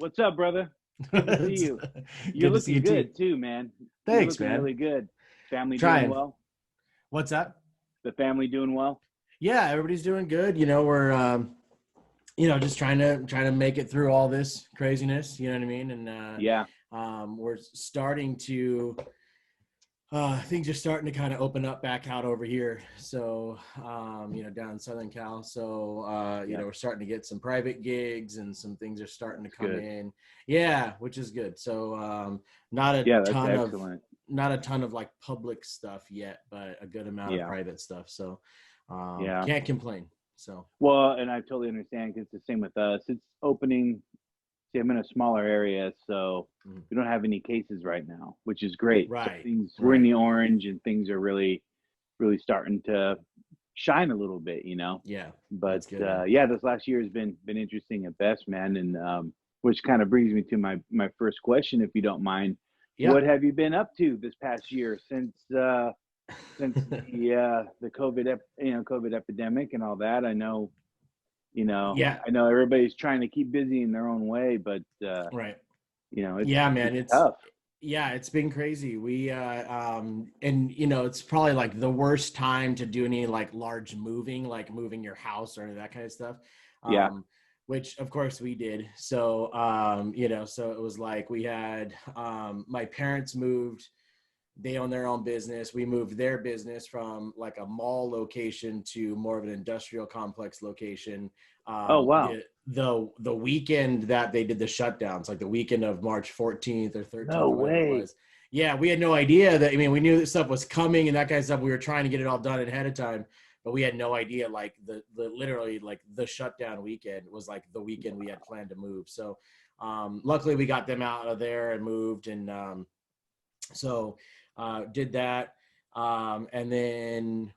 What's up, brother? Good to see you. You're Good to see you looking too. good too, man. You're Thanks, looking man. really good. Family doing Trying. well? What's up? The family doing well? Yeah, everybody's doing good. We're just trying to make it through all this craziness. You know what I mean? And Yeah, we're starting to things are starting to kind of open up back out over here. So down in Southern Cal. So yeah. we're starting to get some private gigs and some things are starting to That's come good. in. Yeah, which is good. So not a Yeah, that's ton of excellent. not a ton of like public stuff yet, but a good amount of Yeah, private stuff. So yeah. can't complain. So Well, and I totally understand because it's the same with us. It's opening. See, I'm in a smaller area, so mhm. we don't have any cases right now, which is great. So Right, we're in right. the orange, and things are really, really starting to shine a little bit, Yeah, But that's good, man. yeah, this last year has been interesting at best, man. And which kind of brings me to my first question, if you don't mind. Yeah. What have you been up to this past year since the COVID epidemic and all that? Yeah, I know everybody's trying to keep busy in their own way, but right. it's Yeah, man. it's tough. It's been crazy. We and it's probably like the worst time to do any like large moving, like moving your house or any of that kind of stuff. Yeah. Which of course we did. So so it was like we had my parents moved. They own their own business. We moved their business from like a mall location to more of an industrial complex location. Oh wow. The weekend that they did the shutdowns, like the weekend of March 14th or No 13th or whatever it way. was. Yeah, we had no idea that. I mean, we knew that stuff was coming and that kind of stuff. We were trying to get it all done ahead of time, but we had no idea. Like the literally like the shutdown weekend was like the weekend we had planned to move. So luckily we got them out of there and moved and so did that. And then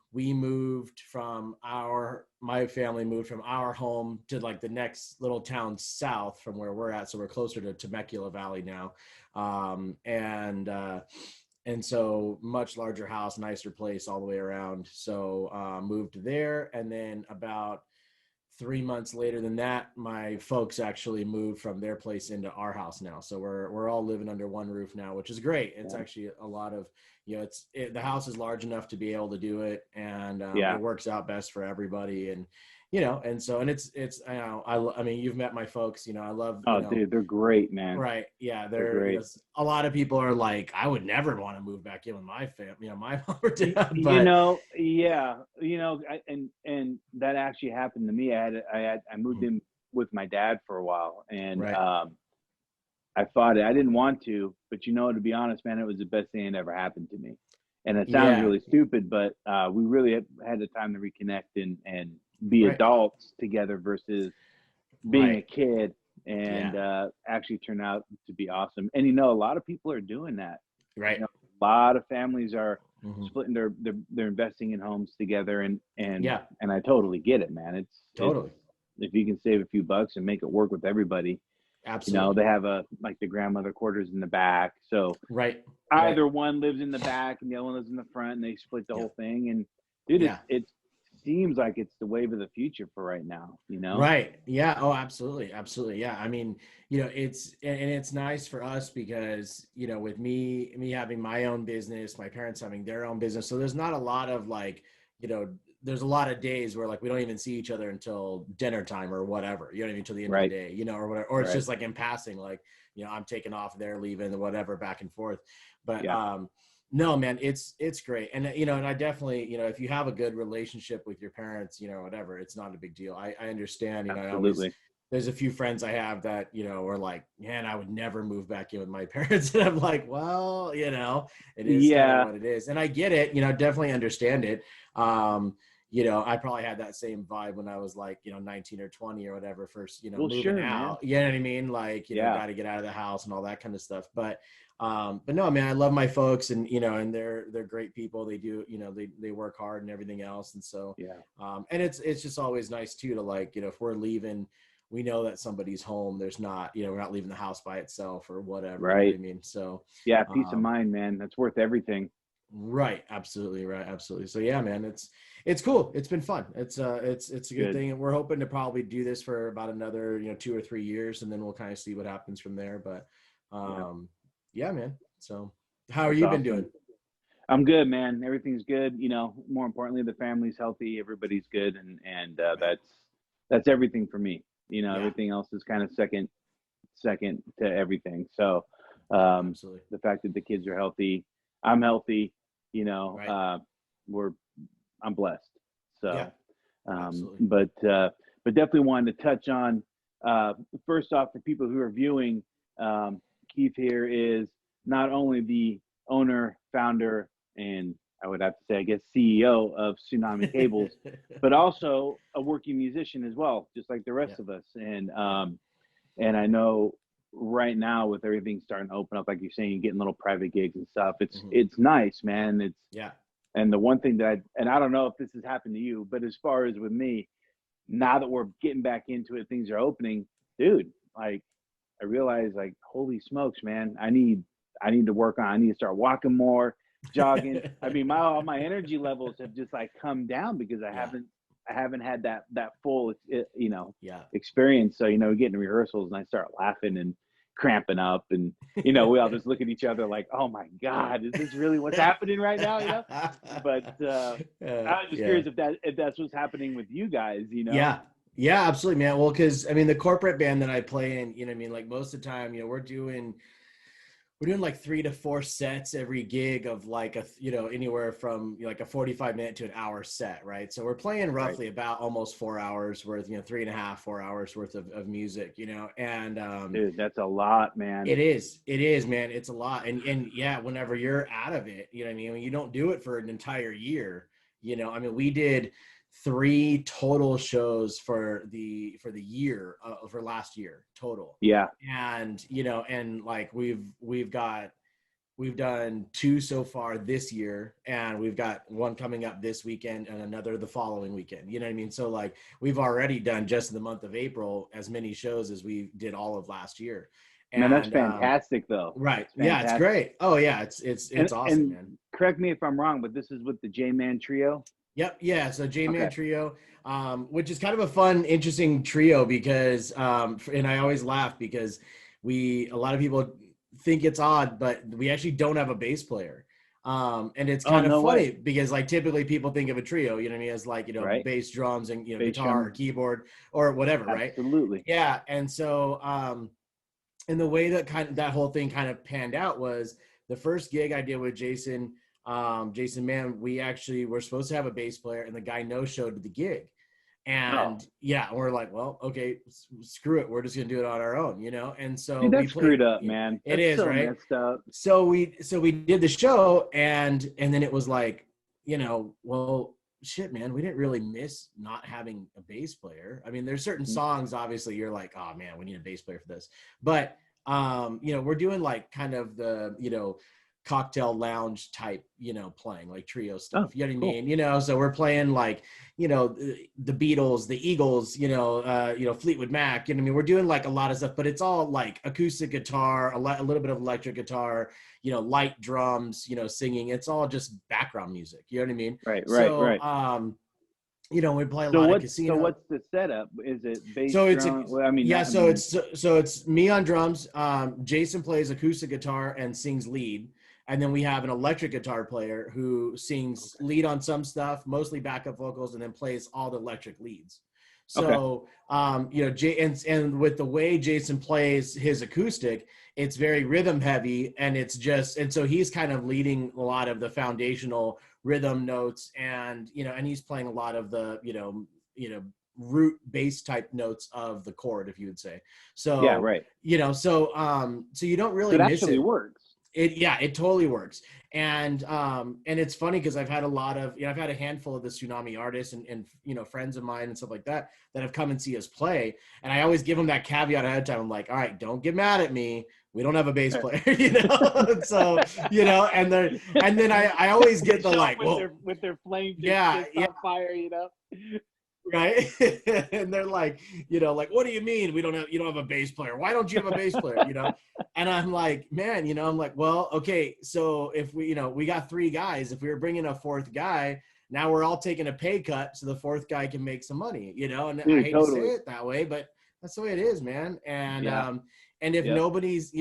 my family moved from our home to like the next little town south from where we're at. So we're closer to Temecula Valley now. And so much larger house, nicer place all the way around. So moved there. And then about 3 months later than that, my folks actually moved from their place into our house now. So we're all living under one roof now, which is great. It's Yeah. actually a lot of, the house is large enough to be able to do it, and Yeah. it works out best for everybody. And and it's I mean, you've met my folks. I love Oh, dude, they're great, man. Right. Yeah. They're great. A lot of people are like, I would never want to move back in with my family, my mom or dad, Yeah, and that actually happened to me. I moved in with my dad for a while, and right. I fought it. I didn't want to, but to be honest, man, it was the best thing that ever happened to me. And it sounds Yeah. really stupid, but we really had the time to reconnect and be Right. adults together versus being a Right. kid, and Yeah. actually turned out to be awesome. And a lot of people are doing that. Right. A lot of families are Mm-hmm. splitting they're investing in homes together, Yeah. and I totally get it, man. It's Totally. if you can save a few bucks and make it work with everybody. Absolutely. They have like the grandmother quarters in the back, so Right. Right. either one lives in the back and the other one lives in the front, and they split the Yeah. whole thing. And dude, Yeah. it seems like it's the wave of the future for right now. Right. Yeah. Oh, absolutely. Absolutely. Yeah. I mean, it's nice for us because, with me having my own business, my parents having their own business. So there's not a lot of like, there's a lot of days where like we don't even see each other until dinner time or whatever, what I mean, until the end of the Right. day, or whatever, or it's Right. just like in passing, like, I'm taking off, they're leaving, or whatever, back and forth. But Yeah. no, man, it's great. And, and I definitely, if you have a good relationship with your parents, whatever, it's not a big deal. I understand, I always, Absolutely. there's a few friends I have that, are like, man, I would never move back in with my parents. And I'm like, well, it is kind of Yeah. what it is. And I get it, definitely understand it. I probably had that same vibe when I was like, 19 or 20 or whatever, first, Well, moving sure, man. out, you know what I mean? Like, Yeah. got to get out of the house and all that kind of stuff. But no, man, I love my folks, and, and they're great people. They do, they work hard and everything else. And so, Yeah. and it's just always nice too, to like, if we're leaving, we know that somebody's home. There's not, we're not leaving the house by itself or whatever. You know what Right. I mean? So, Yeah. Peace of mind, man. That's worth everything. Right. Absolutely. Right. Absolutely. So yeah, man, it's cool. It's been fun. It's a good thing. And we're hoping to probably do this for about another, 2 or 3 years, and then we'll kind of see what happens from there. But, yeah, man. So how are you been doing? I'm good, man. Everything's good. More importantly, the family's healthy. Everybody's good. And that's everything for me. Everything else is kind of second to everything. So, Absolutely. the fact that the kids are healthy, I'm healthy, Right. I'm blessed. So, Absolutely. but definitely wanted to touch on, first off, for people who are viewing, Keith here is not only the owner, founder, and I would have to say, I guess, CEO of Tsunami Cables, but also a working musician as well, just like the rest of us. And I know right now with everything starting to open up, like you're saying, you're getting little private gigs and stuff. It's nice, man. And the one thing that I don't know if this has happened to you, but as far as with me, now that we're getting back into it, things are opening, dude, like I realize, like, holy smokes, man, I need to work on, I need to start walking more, jogging. I mean, all my energy levels have just like come down because I haven't had that full, experience. So, we get in rehearsals and I start laughing and cramping up, and we all just look at each other like, oh my God, is this really what's happening right now? But I was just curious if that's what's happening with you guys. Yeah, absolutely, man. Well, because I mean, the corporate band that I play in, like most of the time, we're doing like 3 to 4 sets every gig of like anywhere from like a 45-minute to an hour set, right? So we're playing roughly about almost 4 hours worth, 3.5, 4 hours worth of music, and dude, that's a lot, man. It is, man. It's a lot. And yeah, whenever you're out of it, I mean, you don't do it for an entire year, I mean, we did 3 total shows for the year, for last year total. Yeah. And, and like we've done 2 so far this year, and we've got one coming up this weekend and another the following weekend. You know what I mean? So like we've already done, just in the month of April, as many shows as we did all of last year. Man, that's fantastic, though. Right. Yeah, it's great. Oh yeah, it's awesome, man. Correct me if I'm wrong, but this is with the J-Man Trio? Yep. Yeah. So J-Man Trio, which is kind of a fun, interesting trio because, and I always laugh because a lot of people think it's odd, but we actually don't have a bass player. And it's kind of funny because like typically people think of a trio, as like, bass, drums, and, guitar or keyboard or whatever. Right. Absolutely. Yeah. And so, and the way that whole thing kind of panned out was the first gig I did with Jason, man, we actually were supposed to have a bass player, and the guy no-showed to the gig. And we're like, well, okay, screw it. We're just going to do it on our own, And so dude, that's screwed up, man. It is, so right? Messed up. So we did the show, and then it was like, well, shit, man, we didn't really miss not having a bass player. I mean, there's certain songs, obviously, you're like, oh man, we need a bass player for this. But, we're doing like kind of the, cocktail lounge type, playing like trio stuff. You know what I mean? So we're playing like, the Beatles, the Eagles, Fleetwood Mac. I mean, we're doing like a lot of stuff, but it's all like acoustic guitar, a little bit of electric guitar, light drums, singing. It's all just background music. You know what I mean? Right. We play a lot of casino. So what's the setup? Is it bass? So it's drum? It's me on drums. Jason plays acoustic guitar and sings lead. And then we have an electric guitar player who sings lead on some stuff, mostly backup vocals, and then plays all the electric leads. So, and with the way Jason plays his acoustic, it's very rhythm heavy, and so he's kind of leading a lot of the foundational rhythm notes, and, and he's playing a lot of the, root bass type notes of the chord, if you would say. So, yeah, right. So you don't really miss it. Actually works. It totally works. And it's funny because I've had a lot of, I've had a handful of the Tsunami artists and friends of mine and stuff like that have come and see us play. And I always give them that caveat ahead of time. I'm like, all right, don't get mad at me. We don't have a bass player, So, and then I always get the like, with their flame, on fire, right? And they're like, like, what do you mean you don't have a bass player? Why don't you have a bass player? And I'm like, man, I'm like, well, okay, so if we got 3 guys, if we were bringing a 4th guy, now we're all taking a pay cut so the 4th guy can make some money, and Dude, I hate totally. to say it that way, but that's the way it is, man. And and if Yep. nobody's,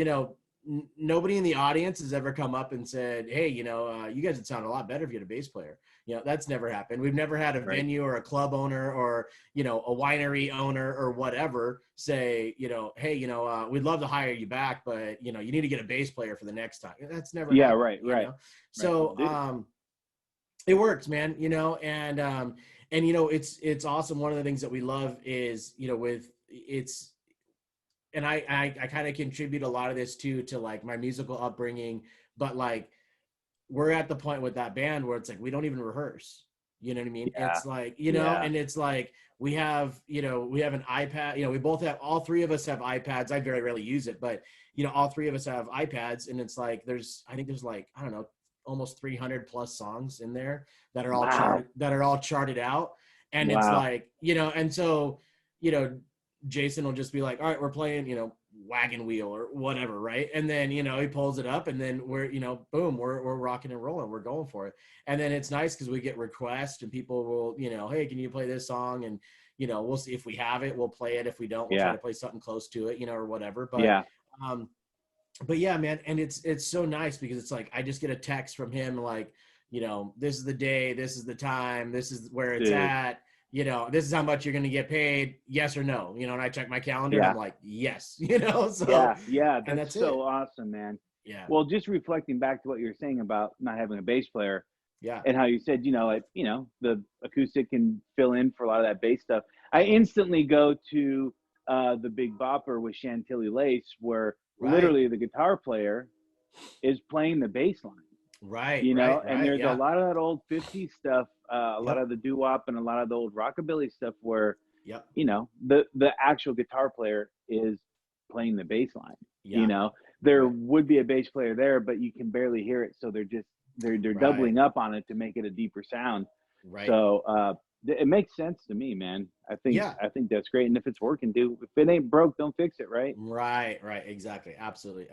nobody in the audience has ever come up and said, hey, you guys would sound a lot better if you had a bass player. That's never happened. We've never had a venue or a club owner or, a winery owner or whatever say, hey, we'd love to hire you back, but, you need to get a bass player for the next time. That's never happened. Right. So, it works, man, and it's awesome. One of the things that we love is, and I kind of contribute a lot of this too, to like my musical upbringing, but like, we're at the point with that band where it's like, we don't even rehearse, you know what I mean? Yeah. It's like, and it's like, we have an iPad, we both have, all 3 of us have iPads. I very rarely use it, but all 3 of us have iPads, and it's like, I think there's like, I don't know, almost 300 plus songs in there that are all charted out. And it's like, and so, Jason will just be like, all right, we're playing, Wagon Wheel or whatever, right? And then, he pulls it up, and then we're, boom, we're rocking and rolling, we're going for it. And then it's nice because we get requests and people will, hey, can you play this song? And, we'll see if we have it, we'll play it. If we don't, we'll try to play something close to it, or whatever. But yeah, man. And it's so nice because it's like, I just get a text from him, like, this is the day, this is the time, this is where it's at. This is how much you're going to get paid, yes or no, and I check my calendar and I'm like, yes, so that's so awesome, man. Yeah. Well, just reflecting back to what you were saying about not having a bass player, and how you said, the acoustic can fill in for a lot of that bass stuff. I instantly go to the Big Bopper with Chantilly Lace, where literally the guitar player is playing the bass line. Right. And there's a lot of that old 50s stuff, a lot of the doo-wop and a lot of the old rockabilly stuff where, the actual guitar player is playing the bass line. There would be a bass player there, but you can barely hear it. So they're doubling up on it to make it a deeper sound. Right. So it makes sense to me, man. I think that's great. And if it's working, dude, if it ain't broke, don't fix it, right? Right. Exactly. Absolutely.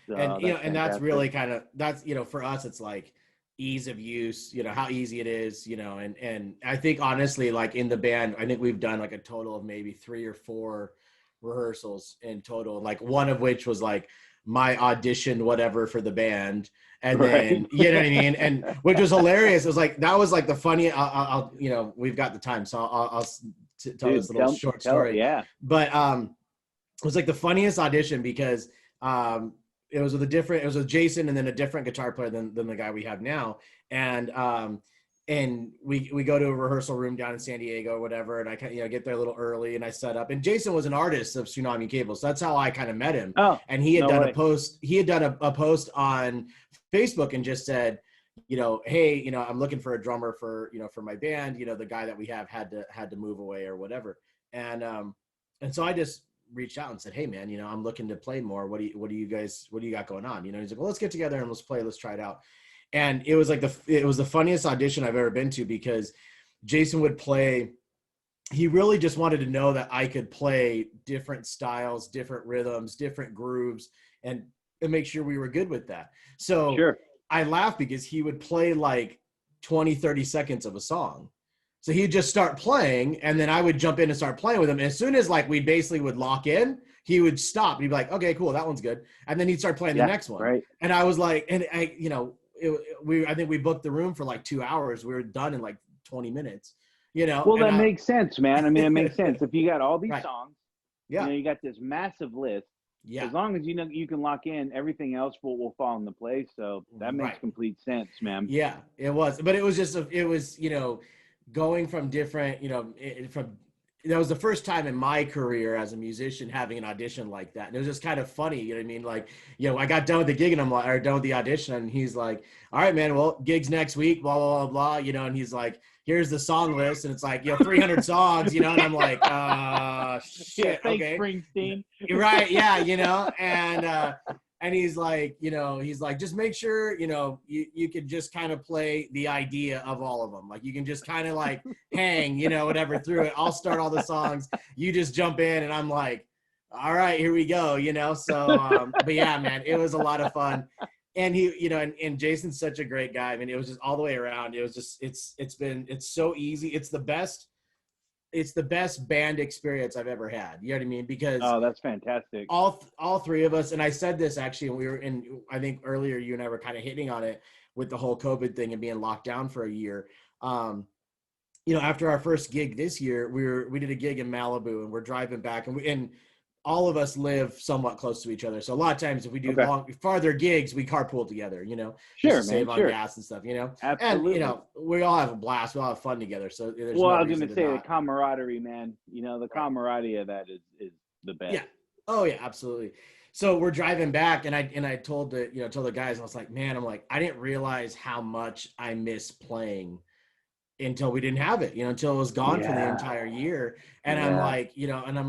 So And and that's really kind of, that's, for us, it's like ease of use, how easy it is, and I think honestly, like in the band, I think we've done like a total of maybe 3 or 4 rehearsals in total, like one of which was like my audition, whatever, for the band. And then, you know what I mean? And which was hilarious. It was like, that was like the funny, I'll we've got the time, so I'll tell this little short story. But it was like the funniest audition because it was with Jason and then a different guitar player than the guy we have now. And we go to a rehearsal room down in San Diego or whatever, and I get there a little early and I set up. And Jason was an artist of Tsunami Cables, so that's how I kind of met him. And he had done a post. He had done a post on Facebook and just said, hey, I'm looking for a drummer for my band. The guy that we have had to move away or whatever. And so I just reached out and said, hey man, I'm looking to play more. What do you got going on? He's like, well, let's get together and let's try it out. And it was like it was the funniest audition I've ever been to because Jason would play. He really just wanted to know that I could play different styles, different rhythms, different grooves, and make sure we were good with that. So I laugh because he would play like 20, 30 seconds of a song. So he'd just start playing, and then I would jump in and start playing with him. And as soon as like we basically would lock in, he would stop. He'd be like, okay, cool, that one's good. And then he'd start playing the next one. Right. And I was like, and I, I think we booked the room for like 2 hours. We were done in like 20 minutes, Well, that makes sense, man. I mean, it makes sense. If you got all these songs, yeah, you got this massive list. Yeah. As long as you can lock in, everything else will fall into place. So that makes complete sense, man. Yeah, it was. But it was just, going from different, that was the first time in my career as a musician having an audition like that. And it was just kind of funny, you know what I mean? Like, I got done with the gig and I'm like, or done with the audition, and he's like, all right, man, well, gigs next week, blah, blah, blah, blah, and he's like, here's the song list. And it's like, 300 songs, and I'm like, shit, thanks, okay. Springsteen. Right, yeah, And he's like, just make sure, you could just kind of play the idea of all of them. Like you can just kind of like hang, whatever through it. I'll start all the songs. You just jump in and I'm like, all right, here we go, So, but yeah, man, it was a lot of fun. And he, and Jason's such a great guy. I mean, it was just all the way around. It was just, it's so easy. It's the best band experience I've ever had. You know what I mean? Because that's fantastic. All three of us, and I said this actually, and we were in, I think earlier you and I were kind of hitting on it with the whole COVID thing and being locked down for a year. After our first gig this year, we did a gig in Malibu and we're driving back and all of us live somewhat close to each other. So a lot of times if we do farther gigs, we carpool together, Sure, just to save on gas and stuff, Absolutely. And, we all have a blast. We all have fun together. So there's well, no I was going to say not. the camaraderie, man, the camaraderie of that is the best. Yeah. Oh yeah, absolutely. So we're driving back and I told the guys, I was like, man, I didn't realize how much I miss playing until we didn't have it, until it was gone for the entire year. And I'm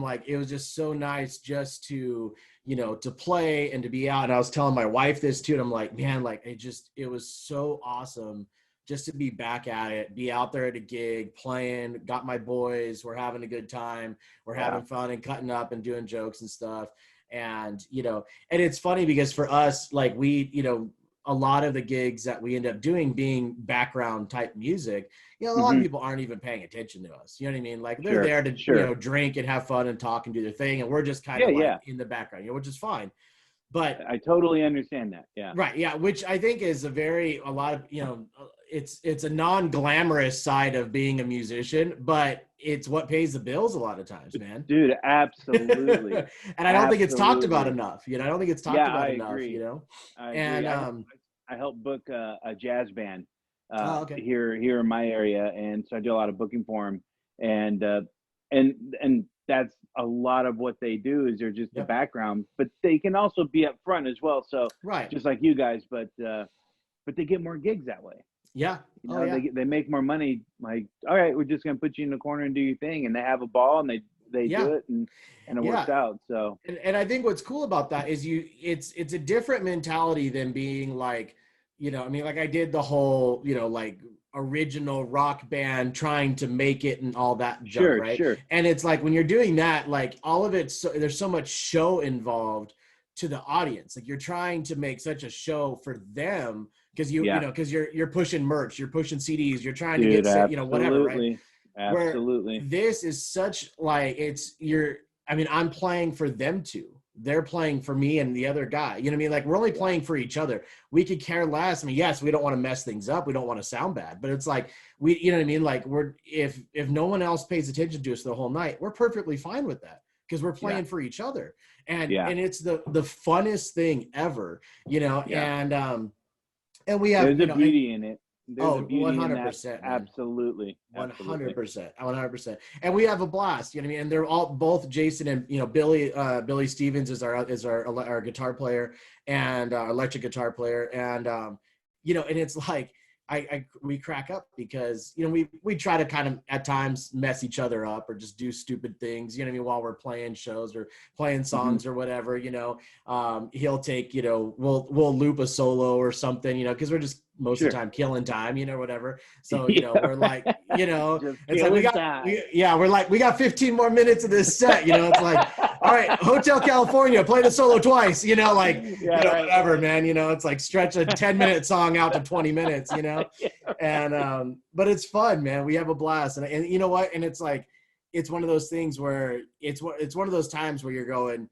like, it was just so nice just to, to play and to be out. And I was telling my wife this too. And I'm like, man, like it was so awesome just to be back at it, be out there at a gig, playing, got my boys, we're having a good time. We're having fun and cutting up and doing jokes and stuff. And, and it's funny because for us, like we, a lot of the gigs that we end up doing being background type music, a lot of people aren't even paying attention to us. You know what I mean? Like they're there to, drink and have fun and talk and do their thing. And we're just kind of in the background, which is fine. But I totally understand that. Yeah. Right. Yeah. Which I think is a lot of, it's a non-glamorous side of being a musician, but it's what pays the bills a lot a times, man. Dude, absolutely. And I don't think it's talked about enough. I don't think it's talked about enough, agree. I and agree. I helped book a jazz band here in my area, and so I do a lot of booking for them, and that's a lot of what they do is they're just the background, but they can also be up front as well. So just like you guys, but they get more gigs that way. Yeah. They make more money. Like, all right, we're just gonna put you in the corner and do your thing, and they have a ball and they do it and it works out. So and I think what's cool about that is it's a different mentality than being like, like I did the whole, like original rock band trying to make it and all that junk, right? Sure. And it's like when you're doing that, like all of it, there's so much show involved to the audience. Like you're trying to make such a show for them because because you're pushing merch, you're pushing CDs, you're trying to get whatever, right? Absolutely. Where this is such like I'm playing for them too. They're playing for me and the other guy. You know what I mean? Like we're only playing for each other. We could care less. I mean, yes, we don't want to mess things up. We don't want to sound bad, but it's like you know what I mean? Like if no one else pays attention to us the whole night, we're perfectly fine with that because we're playing for each other. And it's the funnest thing ever, and we have there's a beauty in it. There's 100%. Absolutely. 100%. And we have a blast, you know what I mean? And they're both Jason and, Billy Stevens is our guitar player and electric guitar player. And, and it's like, we crack up because, we try to kind of at times mess each other up or just do stupid things, while we're playing shows or playing songs or whatever, he'll take, we'll loop a solo or something, cause we're just most of the time killing time, whatever. So, we're like, it's like we got 15 more minutes of this set, it's like, all right, Hotel California, play the solo twice, whatever, man, it's like stretch a 10-minute song out to 20 minutes, and, but it's fun, man. We have a blast. And you know what? And it's like, it's one of those things where it's one of those times where you're going,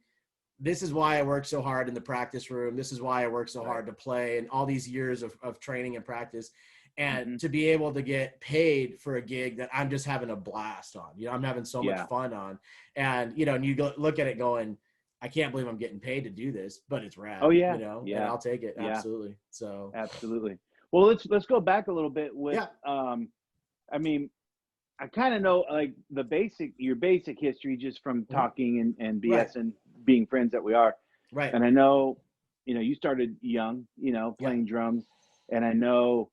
this is why I work so hard in the practice room. This is why I work so hard to play and all these years of training and practice. And to be able to get paid for a gig that I'm just having a blast on, I'm having so much fun on. And, and you go look at it going, I can't believe I'm getting paid to do this, but it's rad. Oh yeah. And I'll take it. Absolutely. So absolutely. Well, let's go back a little bit with, I mean, I kind of know like your basic history just from talking and BS and being friends that we are. Right. And I know, you started young, playing drums, and I know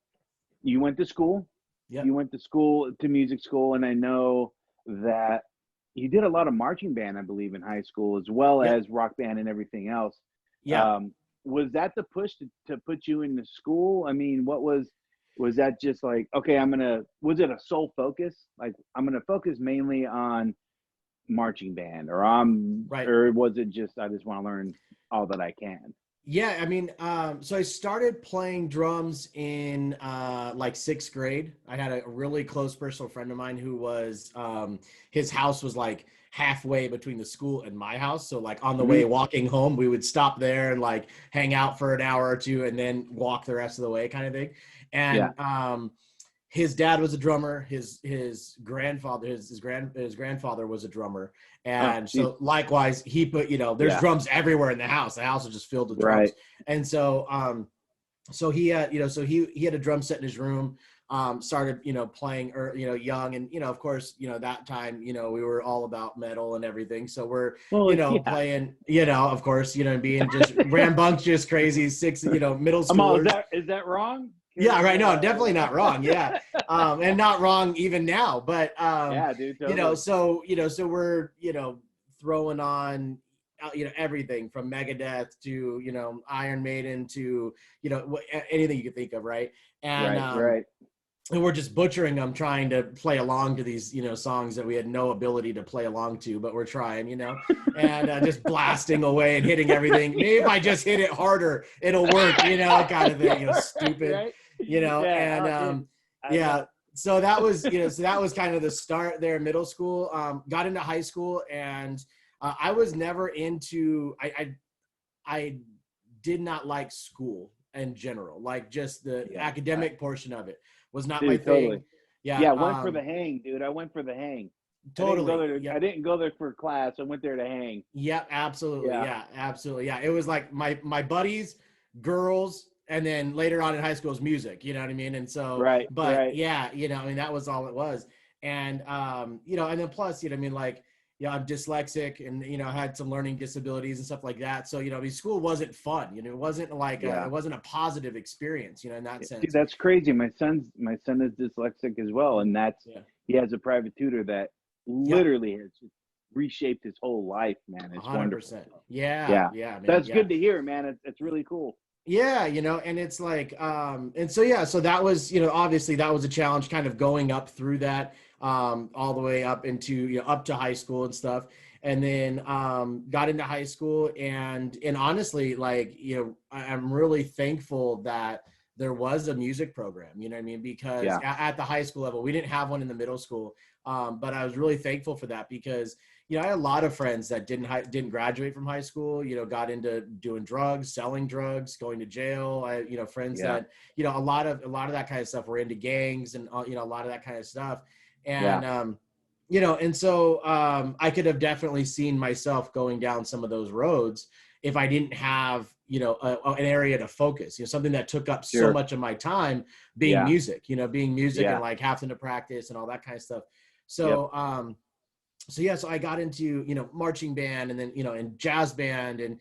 you went to school. Yeah. You went to music school, and I know that you did a lot of marching band, I believe, in high school, as well as rock band and everything else. Yeah. was that the push to put you into school? I mean, was that just like, okay, was it a sole focus? Like, I'm going to focus mainly on marching band, or Right. or was it just, I just want to learn all that I can? Yeah, I mean, so I started playing drums in like sixth grade. I had a really close personal friend of mine who was, his house was like halfway between the school and my house. So like on the way Mhm. walking home, we would stop there and like hang out for an hour or two and then walk the rest of the way kind of thing. Yeah. And his dad was a drummer. His grandfather, his grandfather was a drummer, Oh, and geez. so likewise, he put, there's Yeah. drums everywhere in the house. The house was just filled with drums, Right. and so he had, so he had a drum set in his room. Started, playing, or young, and of course, that time, we were all about metal and everything. So we're, Well, yeah. playing, of course, being just rambunctious, crazy middle I'm all, schoolers. is that wrong? Yeah, right. No, definitely not wrong. Yeah. And not wrong even now. But Yeah, dude. Totally. so we're, throwing on everything from Megadeth to, Iron Maiden to, anything you could think of, right? And Right. and we're just butchering them, trying to play along to these, songs that we had no ability to play along to, but we're trying, and just blasting away and hitting everything. Maybe if I just hit it harder, it'll work, kind of thing, stupid, Right? and Yeah. so that was, so that was kind of the start there, middle school. Got into high school, and I was never into, I did not like school in general, like just the academic portion of it was not my thing. Totally. Yeah. Yeah, went for the hang, dude. I went for the hang. Totally. I didn't go there for class. I went there to hang. Yeah, absolutely. Yeah, absolutely. Yeah. It was like my buddies, girls, and then later on in high school was music, you know what I mean? And so, Right. yeah, I mean, that was all it was. And, and then plus, I mean, like, I'm dyslexic, and, I had some learning disabilities and stuff like that. So, I mean, school wasn't fun, it wasn't like, it wasn't a positive experience, in that sense. Dude, that's crazy. My son is dyslexic as well. And he has a private tutor that literally has just reshaped his whole life, man. It's 100%. Wonderful. Yeah. Man, that's good to hear, man. It's really cool. Yeah, and it's like, and so that was, obviously that was a challenge, kind of going up through that, all the way up into, up to high school and stuff. And then, got into high school, and honestly, like, I'm really thankful that there was a music program, you know what I mean? Because at the high school level, we didn't have one in the middle school. But I was really thankful for that, because, I had a lot of friends that didn't graduate from high school, got into doing drugs, selling drugs, going to jail. I, friends that, a lot of that kind of stuff were into gangs, and, a lot of that kind of stuff. And, and so I could have definitely seen myself going down some of those roads if I didn't have, an area to focus, something that took up so much of my time being music, and like having to practice and all that kind of stuff. So, so I got into, marching band, and then, and jazz band, and,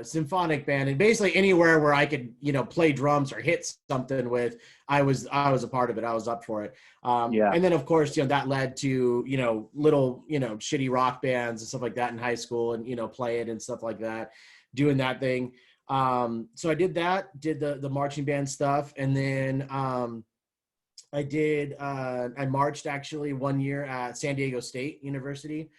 symphonic band, and basically anywhere where I could, play drums or hit something with, I was a part of it. I was up for it. And then of course, that led to, little, shitty rock bands and stuff like that in high school, and, playing and stuff like that, doing that thing. So I did the marching band stuff. And then, I marched actually 1 year at San Diego State University,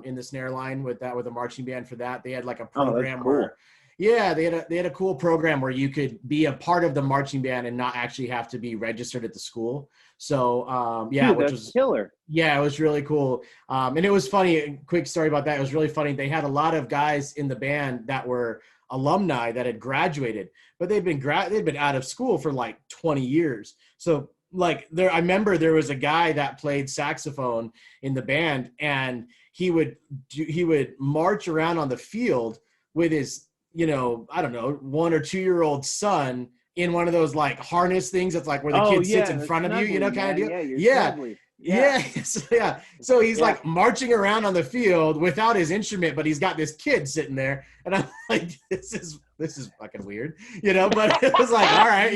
in the snare line with a marching band for that. They had like a program where, they had a cool program where you could be a part of the marching band and not actually have to be registered at the school. So, dude, which was killer. Yeah, it was really cool. And it was funny, a quick story about that. It was really funny. They had a lot of guys in the band that were alumni that had graduated, but they'd been out of school for like 20 years. So, like, I remember there was a guy that played saxophone in the band, and he would march around on the field with his, I don't know, 1 or 2 year old son in one of those like harness things. That's like where the kid sits in front of you, kind of deal. So he's like marching around on the field without his instrument, but he's got this kid sitting there, and I'm like, this is fucking weird, but it was like, all right,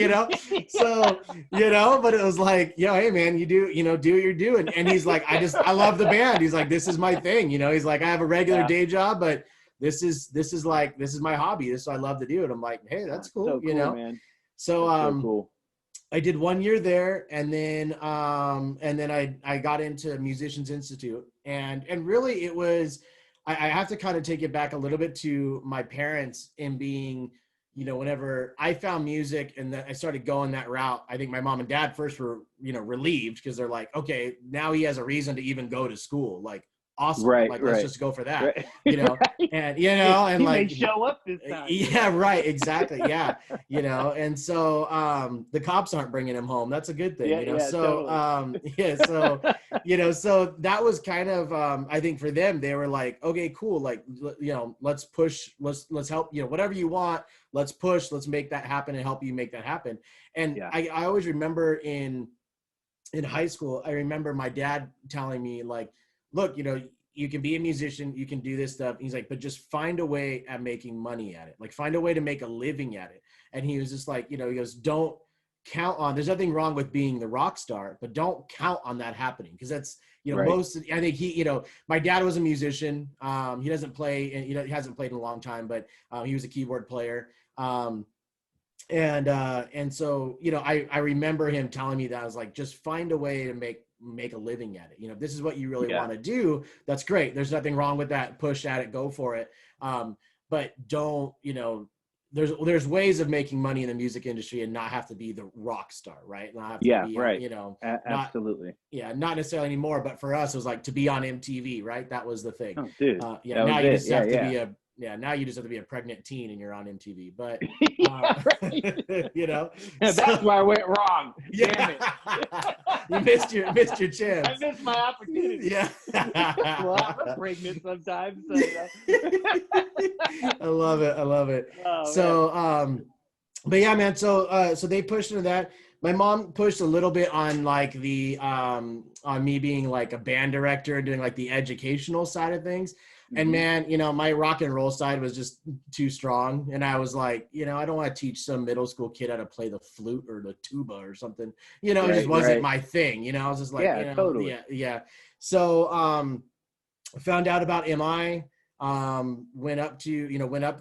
so, but it was like, hey man, you do what you're doing. And he's like, I love the band. He's like, this is my thing. He's like, I have a regular day job, but this is my hobby. This is what I love to do. And I'm like, hey, that's cool. So cool, you know, man. so, So cool. I did 1 year there, and then I got into Musicians Institute, and really it was, I have to kind of take it back a little bit to my parents in being, you know, whenever I found music and I started going that route, I think my mom and dad first were, you know, relieved because they're like, okay, now he has a reason to even go to school. Like, awesome. Right, like, right. let's just go for that, Right. you know, and, you know, and he like, may show up this time. yeah, right. Exactly. Yeah. You know, and so, the cops aren't bringing him home. That's a good thing, Yeah, you know? yeah, So, totally. yeah, so, you know, so that was kind of, I think for them, they were like, okay, cool. Like, you know, let's push, let's help, you know, whatever you want, let's push, let's make that happen and help you make that happen. And Yeah. I always remember in high school, I remember my dad telling me like, look, you know, you can be a musician, you can do this stuff. He's like, but just find a way at making money at it. Like, find a way to make a living at it. And he was just like, you know, he goes, don't count on, there's nothing wrong with being the rock star, but don't count on that happening. Cause that's, you know, Right. I think he, you know, my dad was a musician. He doesn't play, and, you know, he hasn't played in a long time, but he was a keyboard player. And so, you know, I remember him telling me that. I was like, just find a way to make a living at it. You know, if this is what you really want to do, that's great. There's nothing wrong with that. Push at it, go for it. But don't, you know, there's ways of making money in the music industry and not have to be the rock star, right? Not have to be, right. you know, Absolutely. not necessarily anymore, but for us, it was like to be on MTV, right? That was the thing. Oh, dude. Now you just have to be now you just have to be a pregnant teen and you're on MTV, but you know, that's where I went wrong. Yeah. Damn it. you missed your chance. I missed my opportunity. Yeah. Well, I'm pregnant sometimes. So, I love it. Oh, so, but yeah, man. So they pushed into that. My mom pushed a little bit on like the, on me being like a band director and doing like the educational side of things. And man, you know, my rock and roll side was just too strong. And I was like, you know, I don't want to teach some middle school kid how to play the flute or the tuba or something. You know, it just wasn't my thing. You know, I was just like, you know, totally. Yeah. So found out about MI, went up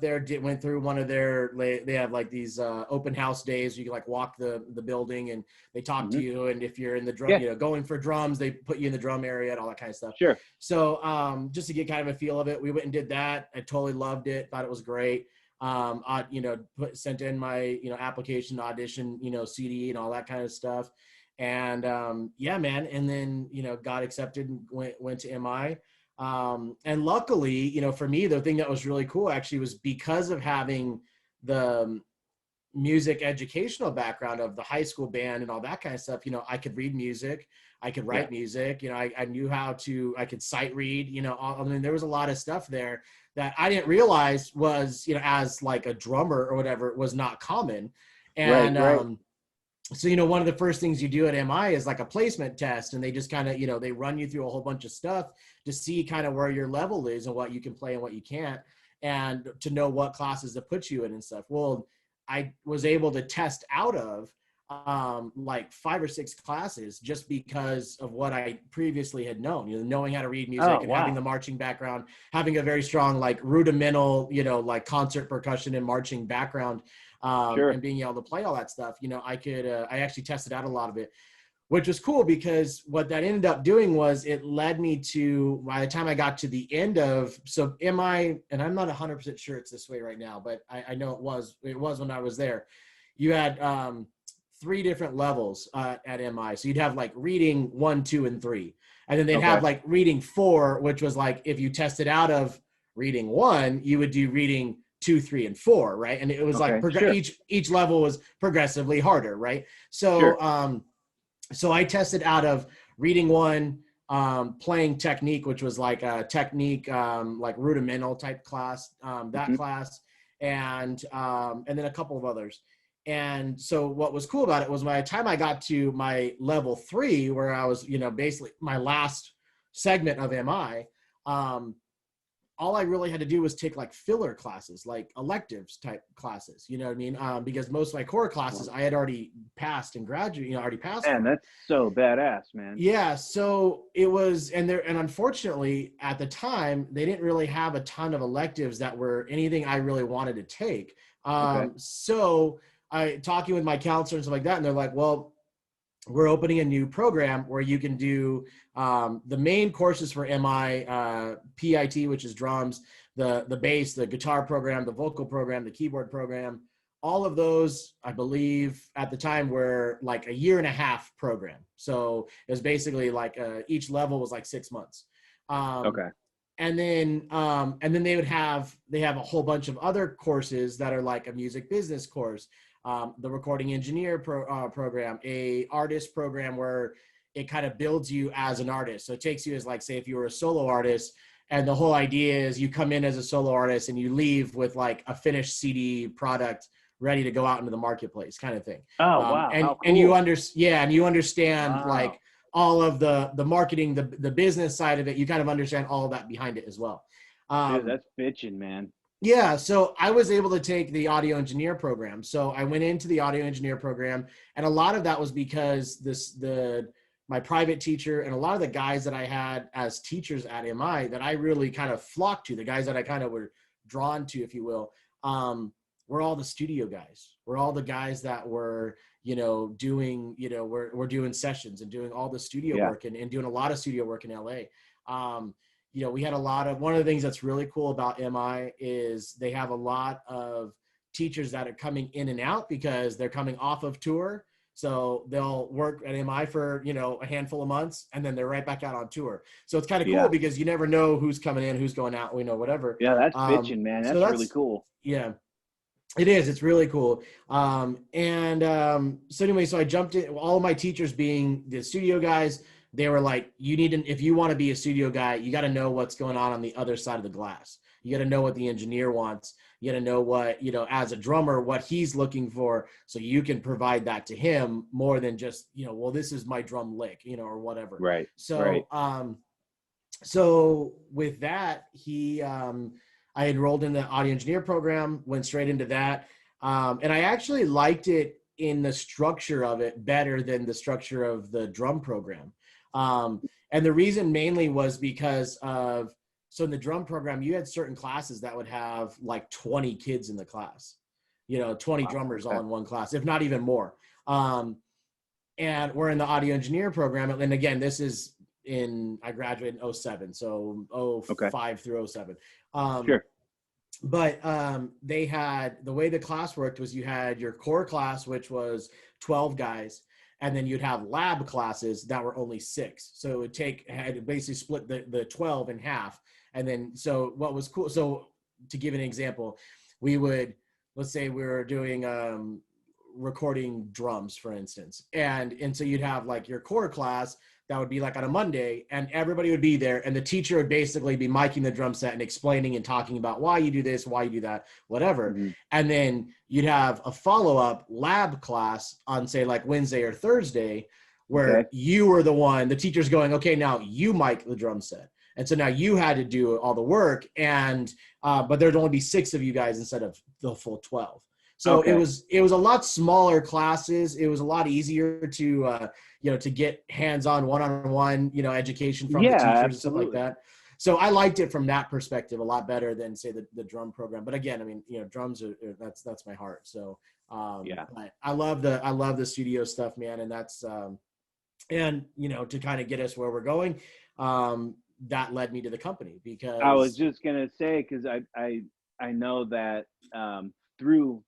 there, went through one of their, they have like these open house days. You can like walk the building and they talk to you. And if you're in the drum, you know, going for drums, they put you in the drum area and all that kind of stuff. Sure. So just to get kind of a feel of it, we went and did that. I totally loved it. Thought it was great. I, you know, sent in my, you know, application, audition, you know, CD and all that kind of stuff. And yeah, man. And then, you know, got accepted and went to MI. And luckily, you know, for me, the thing that was really cool actually was because of having the music educational background of the high school band and all that kind of stuff, you know, I could read music, I could write music, you know, I knew how to, I could sight read, you know, I mean, there was a lot of stuff there that I didn't realize was, you know, as like a drummer or whatever, was not common. And, so, you know, one of the first things you do at MI is like a placement test, and they just kind of, you know, they run you through a whole bunch of stuff to see kind of where your level is and what you can play and what you can't, and to know what classes to put you in and stuff. Well, I was able to test out of like 5 or 6 classes just because of what I previously had known, you know, knowing how to read music and having the marching background, having a very strong, like rudimental, you know, like concert percussion and marching background. And being able to play all that stuff, you know, I could, I actually tested out a lot of it, which was cool because what that ended up doing was it led me to, by the time I got to the end of, so MI, and I'm not 100% sure it's this way right now, but I know it was when I was there. You had 3 different levels at MI. So you'd have like reading 1, 2, and 3. And then they'd have like reading 4, which was like, if you tested out of reading 1, you would do reading 2, 3, and 4, right? And it was like each level was progressively harder, right? So so I tested out of reading 1, playing technique, which was like a technique, like rudimental type class, class, and then a couple of others. And so what was cool about it was by the time I got to my level 3, where I was, you know, basically my last segment of MI, all I really had to do was take like filler classes, like electives type classes, you know what I mean? Because most of my core classes I had already passed and graduated, already passed. Man, that's so badass, man. Yeah. So it was, and unfortunately at the time, they didn't really have a ton of electives that were anything I really wanted to take. So I talking with my counselor and stuff like that, and they're like, well, we're opening a new program where you can do the main courses for MI, PIT, which is drums, the bass, the guitar program, the vocal program, the keyboard program. All of those, I believe, at the time were like a 1.5-year program. So it was basically like each level was like 6 months. And then they have a whole bunch of other courses that are like a music business course. The recording engineer program, a artist program where it kind of builds you as an artist. So it takes you as like, say, if you were a solo artist, and the whole idea is you come in as a solo artist and you leave with like a finished CD product ready to go out into the marketplace, kind of thing. Wow. And how cool. and you understand like all of the marketing, the business side of it. You kind of understand all of that behind it as well. Dude, that's bitching, man. Yeah, so I was able to take the audio engineer program. So I went into the audio engineer program, and a lot of that was because my private teacher and a lot of the guys that I had as teachers at MI that I really kind of flocked to, the guys that I kind of were drawn to, if you will, were all the studio guys. We're all the guys that were, doing, we're doing sessions and doing all the studio work and doing a lot of studio work in LA. We had one of the things that's really cool about MI is they have a lot of teachers that are coming in and out because they're coming off of tour. So they'll work at MI for, a handful of months, and then they're right back out on tour. So it's kind of cool because you never know who's coming in, who's going out, whatever. Yeah, that's bitching, man. That's really cool. Yeah, it is. It's really cool. So anyway, so I jumped in, all of my teachers being the studio guys. They were like, if you want to be a studio guy, you got to know what's going on the other side of the glass. You got to know what the engineer wants. You got to know what, as a drummer, what he's looking for. So you can provide that to him more than just, well, this is my drum lick, or whatever. Right. So, so with that, I enrolled in the audio engineer program, went straight into that. And I actually liked it in the structure of it better than the structure of the drum program. And the reason mainly was because so in the drum program, you had certain classes that would have like 20 kids in the class, 20 drummers all in one class, if not even more. And we're in the audio engineer program. And again, this is I graduated in 2007. So 2005 through 2007. Sure. But they had, the way the class worked was you had your core class, which was 12 guys. And then you'd have lab classes that were only 6. So it had basically split the 12 in half. And then, so what was cool, so to give an example, let's say we were doing recording drums, for instance. And so you'd have like your core class that would be like on a Monday, and everybody would be there, and the teacher would basically be miking the drum set and explaining and talking about why you do this, why you do that, whatever. Mm-hmm. And then you'd have a follow-up lab class on, say, like Wednesday or Thursday, where you were the teacher's going, okay, now you mic the drum set. And so now you had to do all the work, and but there'd only be 6 of you guys instead of the full 12. So it was a lot smaller classes. It was a lot easier to to get hands-on, one-on-one, education from the teachers and stuff like that. So I liked it from that perspective a lot better than, say, the drum program. But again, I mean, drums are that's my heart. So but I love the studio stuff, man, and that's and to kind of get us where we're going, that led me to the company, because I was just gonna say, because I know that through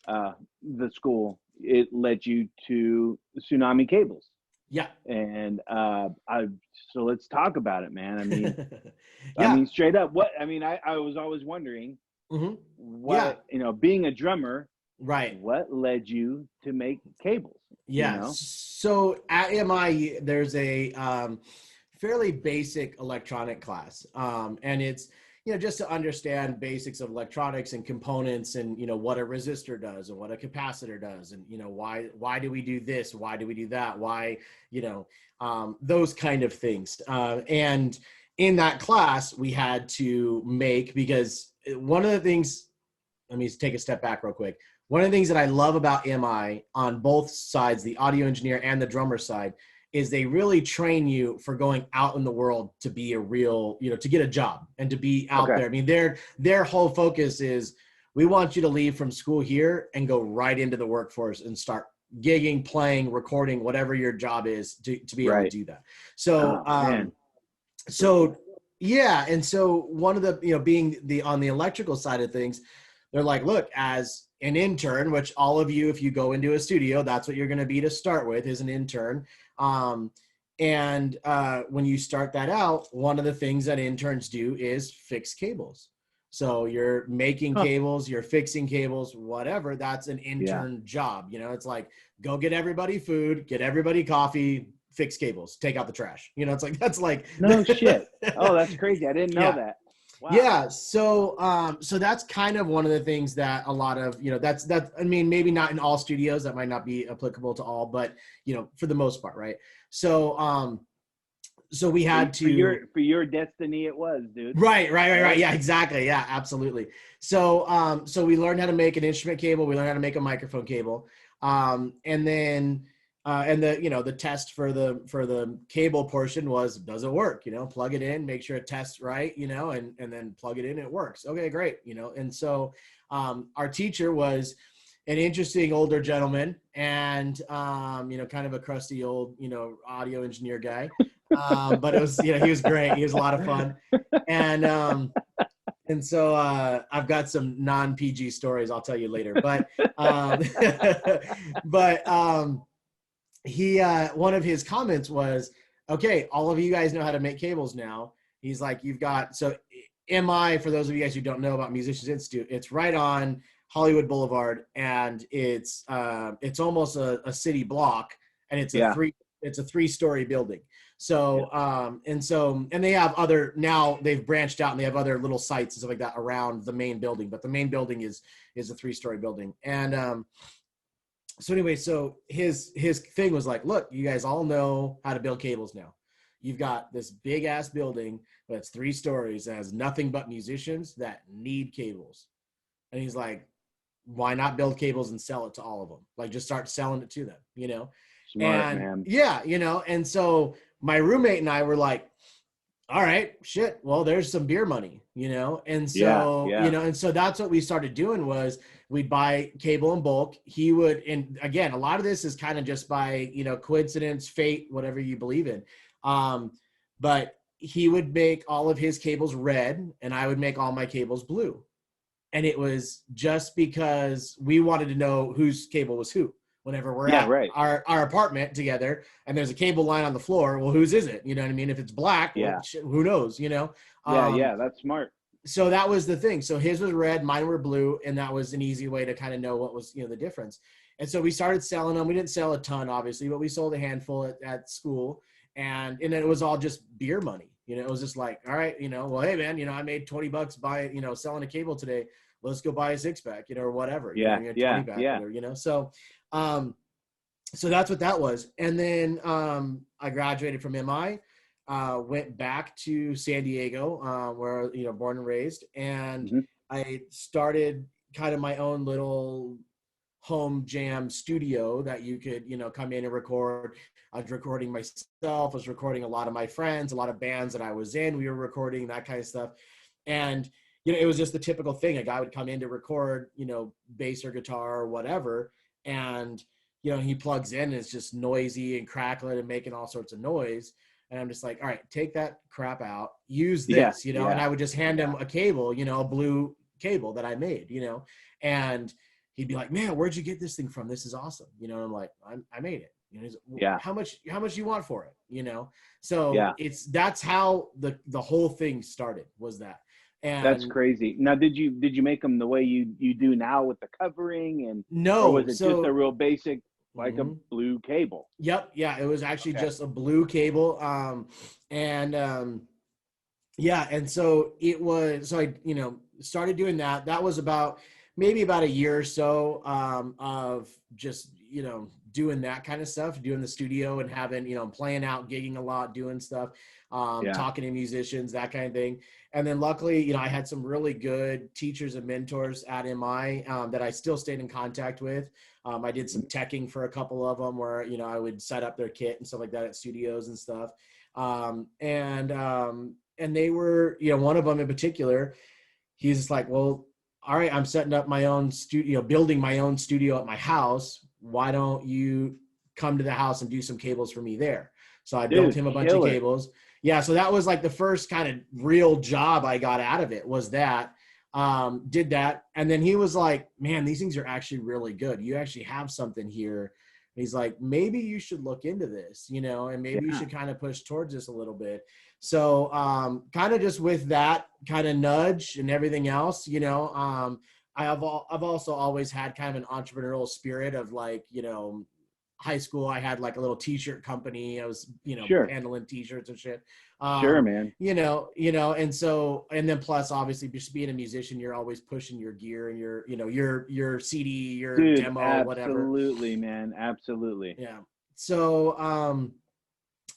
the school, it led you to Tsunami Cables. Yeah. And so let's talk about it, man. I mean, I mean, straight up, I was always wondering, what, being a drummer, right? What led you to make cables? Yeah. So at MI, there's a fairly basic electronic class, and it's just to understand basics of electronics and components, and what a resistor does and what a capacitor does, and why do we do this, why do we do that, why those kind of things, and in that class we had to make, because one of the things, let me take a step back real quick. One of the things that I love about MI on both sides, the audio engineer and the drummer side, is they really train you for going out in the world to be a real, to get a job and to be out there. I mean, their whole focus is, we want you to leave from school here and go right into the workforce and start gigging, playing, recording, whatever your job is, to be able to do that. So, yeah. And so one of the, being on the electrical side of things, they're like, look, as an intern, which all of you, if you go into a studio, that's what you're going to be to start with, is an intern. When you start that out, one of the things that interns do is fix cables. So you're making cables, you're fixing cables, whatever. That's an intern job. It's like, go get everybody food, get everybody coffee, fix cables, take out the trash. It's like, that's like, no shit. Oh, that's crazy. I didn't know that. Wow. Yeah. So, so that's kind of one of the things that a lot of, I mean, maybe not in all studios, that might not be applicable to all, but, for the most part. Right. So, so we had for your destiny, it was, dude. Right. Yeah, exactly. Yeah, absolutely. So, so we learned how to make an instrument cable. We learned how to make a microphone cable. And then, and the test for the cable portion was, does it work? Plug it in, make sure it tests right, and then plug it in, it works. Okay, great. And so, our teacher was an interesting older gentleman, and, kind of a crusty old, audio engineer guy. But it was, he was great. He was a lot of fun. And so, I've got some non-PG stories I'll tell you later, but, he, one of his comments was, okay, all of you guys know how to make cables now. He's like, so MI, for those of you guys who don't know about Musicians Institute, it's right on Hollywood Boulevard, and it's almost a city block, and it's a 3-story building. So, and they have now they've branched out and they have other little sites and stuff like that around the main building, but the main building is a 3-story building. And, so anyway, so his thing was like, look, you guys all know how to build cables now. You've got this big ass building that's 3 stories that has nothing but musicians that need cables. And he's like, why not build cables and sell it to all of them? Like, just start selling it to them, Smart, man. Yeah, and so my roommate and I were like, all right, shit, well, there's some beer money, and so, and so that's what we started doing, was we'd buy cable in bulk. He would, and again, a lot of this is kind of just by, coincidence, fate, whatever you believe in. But he would make all of his cables red, and I would make all my cables blue. And it was just because we wanted to know whose cable was who. Whenever we're at our apartment together and there's a cable line on the floor, well, whose is it? You know what I mean? If it's black, well, who knows, that's smart. So that was the thing. So his was red, mine were blue. And that was an easy way to kind of know what was, the difference. And so we started selling them. We didn't sell a ton, obviously, but we sold a handful at school. And then it was all just beer money. It was just like, all right, well, hey man, I made $20 by, selling a cable today. Let's go buy a 6-pack, or whatever. So, so that's what that was. And then, I graduated from MI, went back to San Diego, where, born and raised. And I started kind of my own little home jam studio that you could, come in and record. I was recording myself. I was recording a lot of my friends, a lot of bands that I was in. We were recording that kind of stuff. And, it was just the typical thing. A guy would come in to record, bass or guitar or whatever. And, he plugs in and it's just noisy and crackling and making all sorts of noise. And I'm just like, all right, take that crap out, use this, and I would just hand him a cable, a blue cable that I made, and he'd be like, man, where'd you get this thing from? This is awesome. I'm like, I made it. He's like, well, how much you want for it? So that's how the whole thing started, was that. And that's crazy. Now, did you make them the way you do now with the covering, and no, or was it just a real basic, like a blue cable? Yep. Yeah. It was actually just a blue cable. And so it was, so I, started doing that. That was maybe about a year or so, of just, doing that kind of stuff, doing the studio and having, playing out, gigging a lot, doing stuff, talking to musicians, that kind of thing. And then luckily, I had some really good teachers and mentors at MI that I still stayed in contact with. I did some teching for a couple of them where, I would set up their kit and stuff like that at studios and stuff. And they were, one of them in particular, he's just like, well, all right, I'm setting up my own studio, building my own studio at my house. Why don't you come to the house and do some cables for me there? So I built him a bunch of cables. Yeah. So that was like the first kind of real job I got out of it, was that, did that. And then he was like, man, these things are actually really good. You actually have something here. He's like, maybe you should look into this, and maybe you should kind of push towards this a little bit. So kind of just with that kind of nudge and everything else, I've also always had kind of an entrepreneurial spirit of like, high school, I had like a little t-shirt company. I was, handling t-shirts and shit. Sure, man. And then plus obviously just being a musician, you're always pushing your gear and your CD, your demo, absolutely, whatever. Absolutely, man. Absolutely. Yeah. So,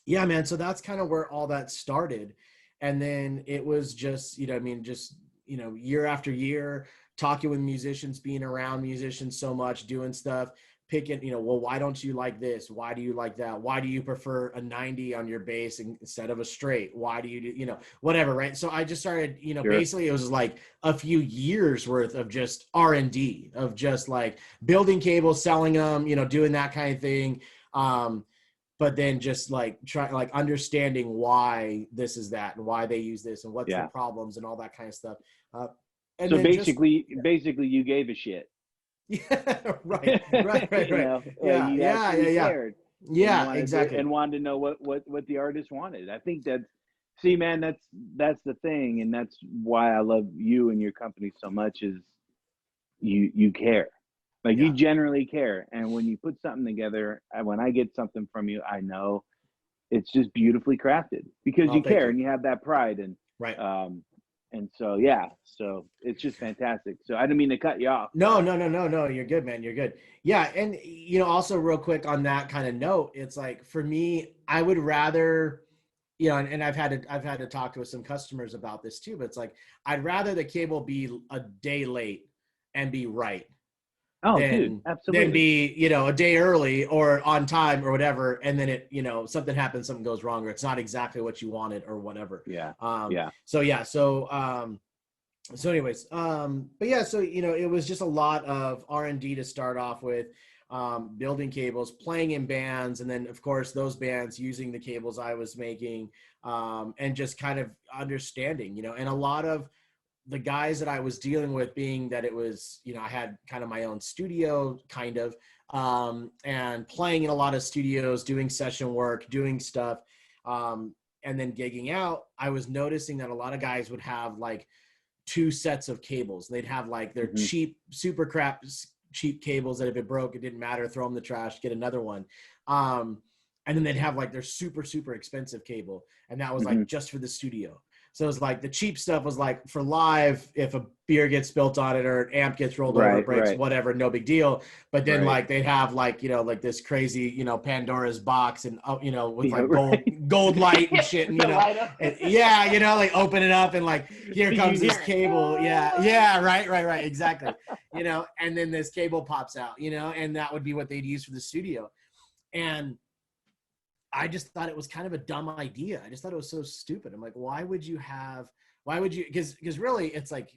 yeah, man. So that's kind of where all that started. And then it was just, year after year, talking with musicians, being around musicians so much, doing stuff, picking, well, why don't you like this? Why do you like that? Why do you prefer a 90 on your bass instead of a straight? Why do you do, whatever, right? So I just started, basically it was like a few years worth of just R&D, of just like building cables, selling them, doing that kind of thing. But then just like understanding why this is that and why they use this and what's the problems and all that kind of stuff. And so basically you gave a shit. Yeah, right. Cared exactly. and wanted to know what the artist wanted. I think that's the thing, and that's why I love you and your company so much, is you care. Like you generally care, and when you put something together, when I get something from you, I know it's just beautifully crafted because you care and you have that pride, and and so so it's just fantastic. So I didn't mean to cut you off. No, you're good, man. You're good. Yeah, and also real quick on that kind of note, it's like for me, I would rather, and I've had to talk to some customers about this too, but it's like I'd rather the cable be a day late and be right. Dude, absolutely. Then be, a day early or on time or whatever. And then it, something happens, something goes wrong, or it's not exactly what you wanted or whatever. Yeah. So anyways, but yeah, so, it was just a lot of R&D to start off with, building cables, playing in bands. And then of course those bands using the cables I was making, and just kind of understanding, and a lot of the guys that I was dealing with, being that it was, I had kind of my own studio kind of, and playing in a lot of studios, doing session work, doing stuff, and then gigging out, I was noticing that a lot of guys would have like 2 sets of cables. They'd have like their cheap, super crap, cheap cables that if it broke, it didn't matter, throw them in the trash, get another one. And then they'd have like their super, super expensive cable. And that was like just for the studio. So it was like the cheap stuff was like for live, if a beer gets spilt on it or an amp gets rolled over, breaks, whatever, no big deal. But then like they'd have like, like this crazy, Pandora's box and, with like gold light and shit. And, like open it up and like, here comes this cable. Right. Exactly. And then this cable pops out, and that would be what they'd use for the studio. And I just thought it was kind of a dumb idea. I just thought it was so stupid. I'm like, why would you, because really it's like,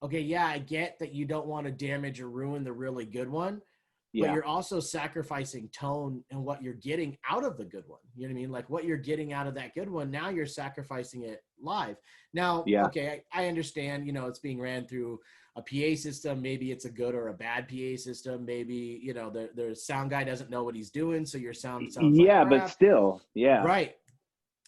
okay, yeah, I get that you don't want to damage or ruin the really good one, but you're also sacrificing tone and what you're getting out of the good one. You know what I mean? Like what you're getting out of that good one, now you're sacrificing it live. Now, okay, I understand, it's being ran through a PA system. Maybe it's a good or a bad PA system. Maybe, the sound guy doesn't know what he's doing. So your sound sounds like crap. But still, right.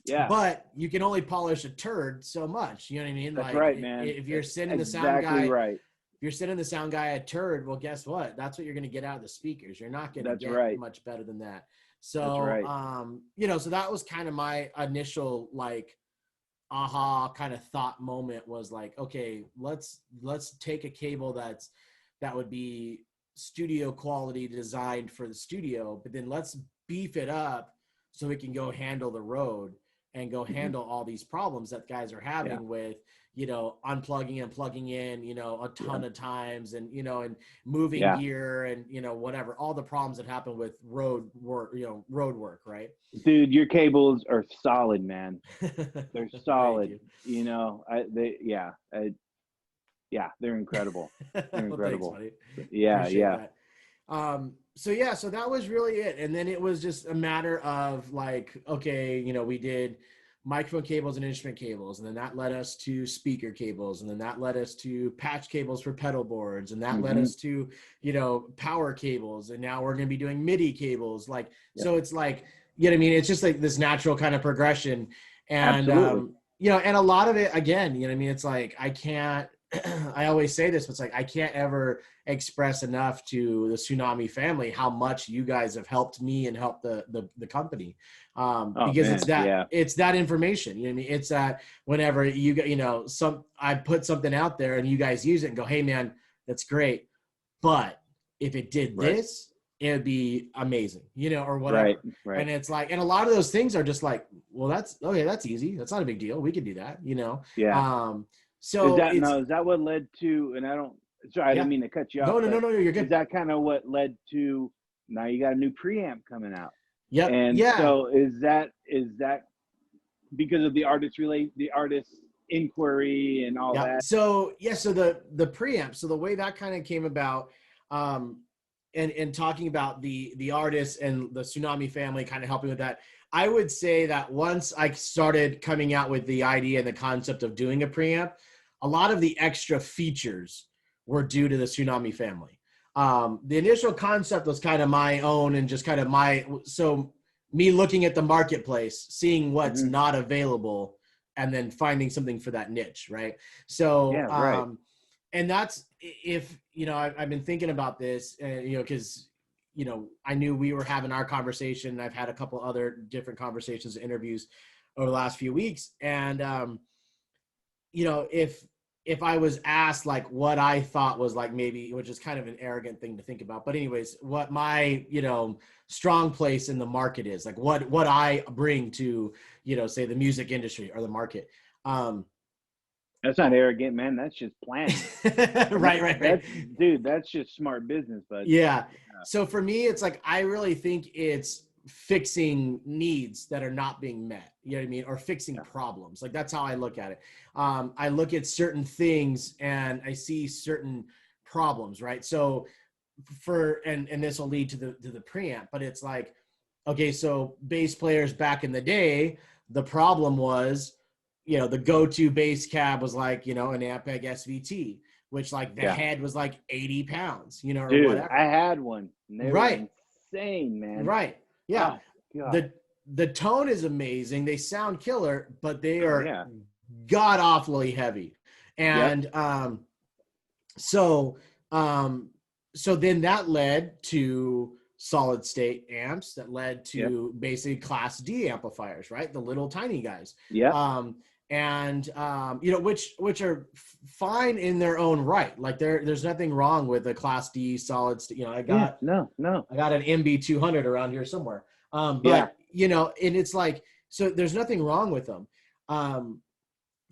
Yeah. But you can only polish a turd so much. You know what I mean? That's right, man. If you're sending the sound guy, if you're sending the sound guy a turd, well, guess what? That's what you're going to get out of the speakers. You're not going to get much better than that. So, so that was kind of my initial like aha kind of thought moment, was like, okay, let's take a cable that would be studio quality designed for the studio, but then let's beef it up so it can go handle the road and go handle all these problems that guys are having with, you know, unplugging and plugging in, you know, a ton of times, and, you know, and moving gear and, you know, whatever, all the problems that happen with road work, you know, road work, right? Dude, your cables are solid, man. They're solid. You know, they're incredible. They're incredible. Well, thanks, buddy. Yeah, Appreciate yeah. That. So that was really it. And then it was just a matter of like, okay, you know, we did microphone cables and instrument cables, and then that led us to speaker cables, and then that led us to patch cables for pedal boards, and that led us to, you know, power cables, and now we're going to be doing MIDI cables. Like, so it's like, you know what I mean? It's just like this natural kind of progression. And, you know, and a lot of it, again, you know what I mean? It's like, I can't, I always say this, but it's like, I can't ever express enough to the Tsunami family how much you guys have helped me and helped the company. Because it's that information. You know what I mean? It's that whenever you know, I put something out there and you guys use it and go, hey man, that's great. But if it did this, it would be amazing, you know, or whatever. Right. And it's like, and a lot of those things are just like, well, that's okay. That's easy. That's not a big deal. We can do that, you know? Yeah. So is that what led to, and I didn't mean to cut you off. No, you're good. Is that kind of what led to, now you got a new preamp coming out? Yeah. And so is that because of the artist inquiry and all that? So the preamp, so the way that kind of came about, and talking about the artists and the Tsunami family kind of helping with that, I would say that once I started coming out with the idea and the concept of doing a preamp, a lot of the extra features were due to the Tsunami family. The initial concept was kind of my own and just kind of me looking at the marketplace, seeing what's not available, and then finding something for that niche, right? So, and that's, if, you know, I've been thinking about this, you know, because, you know, I knew we were having our conversation. I've had a couple other different conversations, interviews over the last few weeks. And, you know, if I was asked like what I thought was like maybe, which is kind of an arrogant thing to think about, but anyways, what my, you know, strong place in the market is, like what I bring to, you know, say the music industry or the market. That's not arrogant, man. That's just planning. Right. That's just smart business, bud. Yeah. So for me, it's like, I really think it's fixing needs that are not being met, you know what I mean? Or fixing problems. Like, that's how I look at it. I look at certain things and I see certain problems, right? So and this will lead to the preamp, but it's like, okay, so bass players back in the day, the problem was, you know, the go-to bass cab was like, you know, an Ampeg SVT, which like the head was like 80 pounds, you know, or whatever. I had one. They were insane, man. Right. Yeah. Oh, the tone is amazing. They sound killer, but they are god awfully heavy. And so then that led to solid state amps that led to basically Class D amplifiers, right? The little tiny guys. Yeah. You know, which are fine in their own right. Like there's nothing wrong with a Class D solid state. You know, I got I got an MB200 around here somewhere. But you know, and it's like, so there's nothing wrong with them.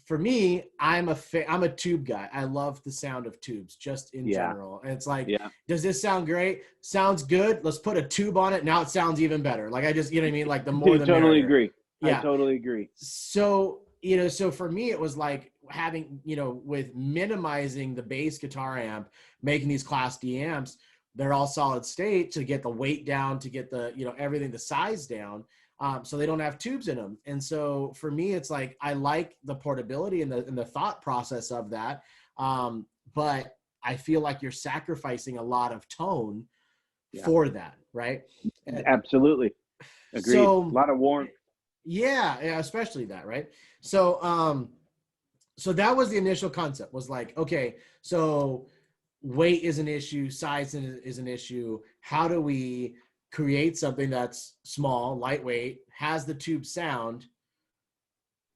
For me, I'm a tube guy. I love the sound of tubes just in general. And it's like, does this sound great? Sounds good. Let's put a tube on it. Now it sounds even better. Like, I just, you know what I mean? Like, the more the totally merrier. Agree. Yeah. I totally agree. So, you know, so for me, it was like having, you know, with minimizing the bass guitar amp, making these Class D amps, they're all solid state to get the weight down, to get the, you know, everything, the size down. So they don't have tubes in them. And so for me, it's like, I like the portability and the thought process of that. But I feel like you're sacrificing a lot of tone for that. Right. Absolutely. Agreed. So, a lot of warmth. Yeah, especially that. Right. So, so that was the initial concept, was like, okay, so weight is an issue, size is an issue. How do we create something that's small, lightweight, has the tube sound,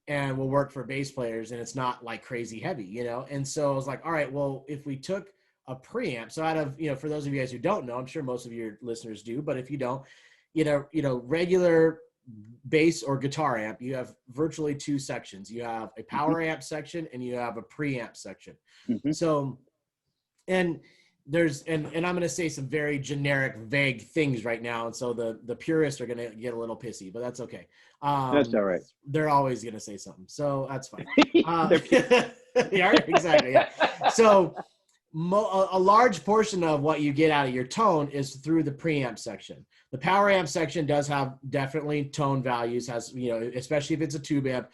and will work for bass players, and it's not like crazy heavy, you know? And so I was like, all right, well, if we took a preamp. So out of, for those of you guys who don't know, I'm sure most of your listeners do, but if you don't, regular bass or guitar amp, you have virtually two sections. You have a power amp section and you have a preamp section. So, and there's, and I'm going to say some very generic, vague things right now. And so the purists are going to get a little pissy, but that's okay. That's all right. They're always going to say something. So that's fine. Yeah, exactly. Yeah. So a large portion of what you get out of your tone is through the preamp section. The power amp section does have definitely tone values, has, especially if it's a tube amp,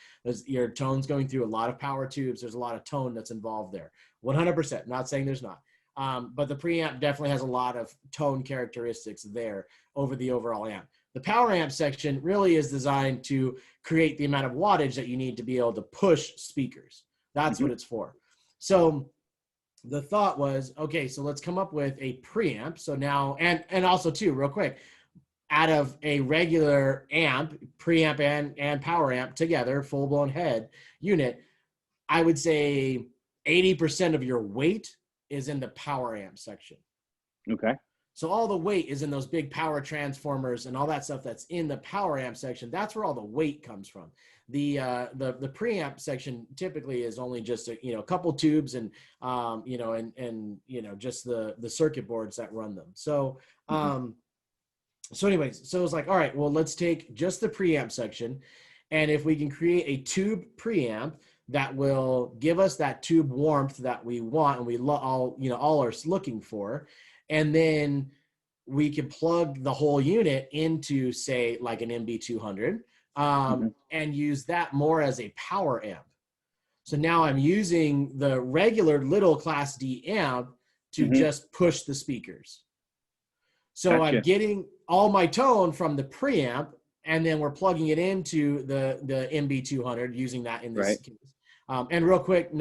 your tone's going through a lot of power tubes. There's a lot of tone that's involved there. 100%. Not saying there's not. But the preamp definitely has a lot of tone characteristics there over the overall amp. The power amp section really is designed to create the amount of wattage that you need to be able to push speakers. That's what it's for. So the thought was, okay, so let's come up with a preamp. So now, and also too, real quick, out of a regular amp, preamp and power amp together, full-blown head unit, I would say 80% of your weight is in the power amp section. Okay. So all the weight is in those big power transformers and all that stuff that's in the power amp section. That's where all the weight comes from. The preamp section typically is only just a couple tubes and just the circuit boards that run them. So so anyways, so it's like, all right, well, let's take just the preamp section, and if we can create a tube preamp that will give us that tube warmth that we want and we all are looking for, and then we can plug the whole unit into, say, like an MB200, and use that more as a power amp. So now I'm using the regular little Class D amp to just push the speakers. So gotcha. I'm getting all my tone from the preamp, and then we're plugging it into the MB200 using that in this case. And real quick,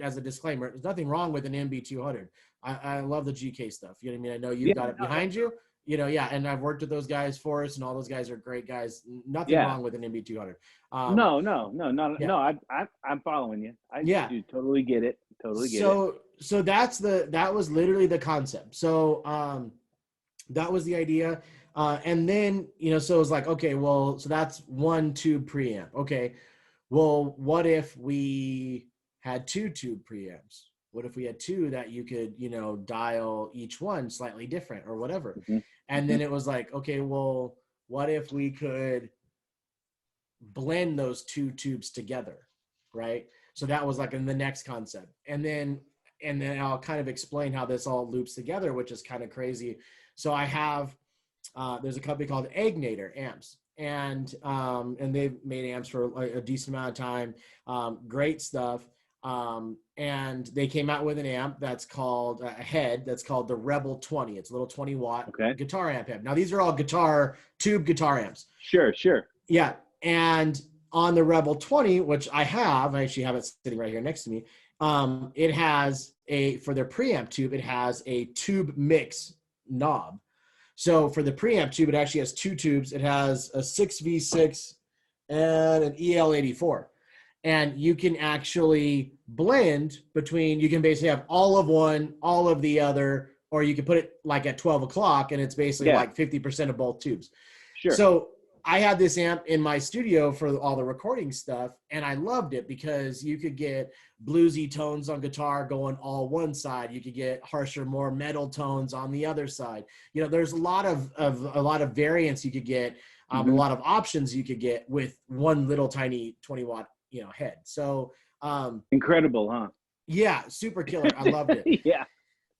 as a disclaimer, there's nothing wrong with an MB200. I love the GK stuff. You know what I mean? I know you've got it behind you. And I've worked with those guys, Forrest, and all those guys are great guys. Nothing wrong with an MB200. No. I'm following you. I do totally get it. So that was literally the concept. So that was the idea. And then, so it was like, okay, well, so that's one tube preamp. Okay. Well, what if we had two tube preamps? What if we had two that you could, dial each one slightly different or whatever? And then it was like, okay, well, what if we could blend those two tubes together, right? So that was like in the next concept. And then I'll kind of explain how this all loops together, which is kind of crazy. So I have, there's a company called Ignator amps. And they've made amps for a decent amount of time. Great stuff. And they came out with an amp that's called a head that's called the Rebel 20. It's a little 20 watt guitar amp. Now these are all tube guitar amps. Sure. Yeah. And on the Rebel 20, which I actually have it sitting right here next to me. It has for their preamp tube, it has a tube mix knob. So for the preamp tube, it actually has two tubes. It has a 6V6 and an EL84. And you can actually blend between, you can basically have all of one, all of the other, or you can put it like at 12 o'clock and it's basically like 50% of both tubes. Sure. So I had this amp in my studio for all the recording stuff, and I loved it because you could get bluesy tones on guitar going all one side. You could get harsher, more metal tones on the other side. There's a lot of variants you could get, a lot of options you could get with one little tiny 20 watt, head. So incredible, huh? Yeah, super killer. I loved it. Yeah.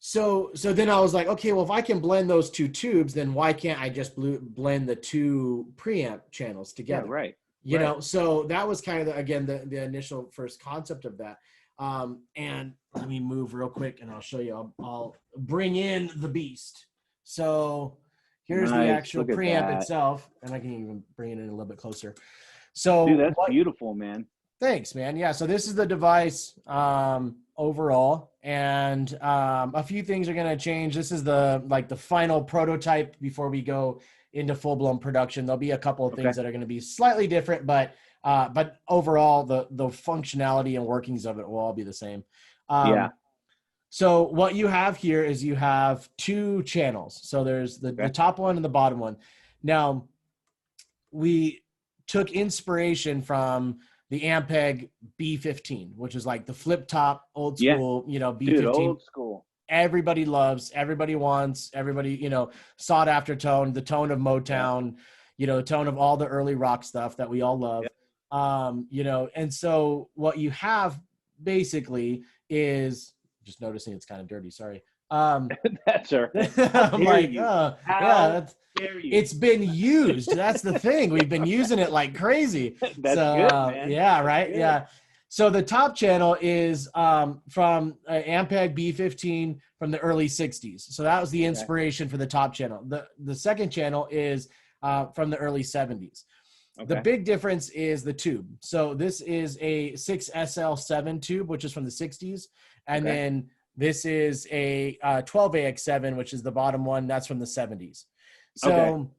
So then I was like, okay, well, if I can blend those two tubes, then why can't I just blend the two preamp channels together? Yeah, right. You know, so that was kind of, the initial first concept of that. And let me move real quick and I'll show you. I'll bring in the beast. So here's the actual preamp itself. And I can even bring it in a little bit closer. So dude, that's beautiful, man. Thanks, man. Yeah, so this is the device overall, and a few things are going to change. This is the final prototype before we go into full-blown production. There'll be a couple of things that are going to be slightly different, but overall, the functionality and workings of it will all be the same. So what you have here is you have two channels. So there's the top one and the bottom one. Now, we took inspiration from the Ampeg B15, which is like the flip top, old school, you know, B15. Dude, old school. Everybody loves, everybody wants, everybody, you know, sought after tone, the tone of Motown, you know, the tone of all the early rock stuff that we all love. You know, and so what you have basically is, just noticing it's kind of dirty, sorry. That's all right. I'm like, yeah, that's, dare you? it's been used. That's the thing. We've been using it like crazy. That's so, good, man. Yeah, right. Good. Yeah. So the top channel is from Ampeg B15 from the early 60s. So that was the inspiration for the top channel. The second channel is from the early 70s. The big difference is the tube. So this is a 6SL7 tube, which is from the 60s. And then this is a 12AX7, which is the bottom one. That's from the 70s. So,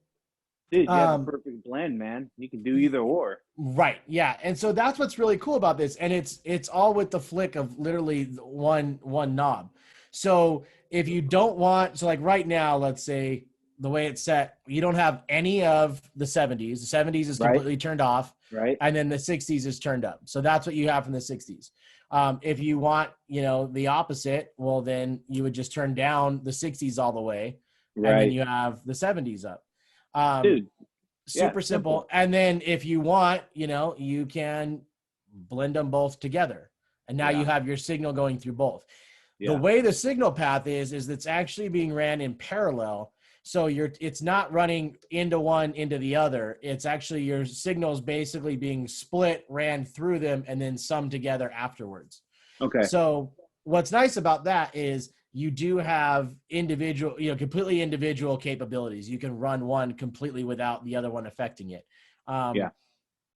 dude, you have a perfect blend, man. You can do either or. Right. Yeah. And so that's what's really cool about this. And it's all with the flick of literally one knob. So if you don't want, so like right now, let's say the way it's set, you don't have any of the 70s. The 70s is completely turned off. Right. And then the 60s is turned up. So that's what you have from the 60s. If you want, you know, the opposite, well, then you would just turn down the 60s all the way. Right. And then you have the 70s up. Dude. Super simple. And then if you want, you know, you can blend them both together. And now you have your signal going through both. The way the signal path is it's actually being ran in parallel. So it's not running into one, into the other. It's actually your signals basically being split, ran through them, and then summed together afterwards. Okay. So what's nice about that is you do have individual, you know, completely individual capabilities. You can run one completely without the other one affecting it. And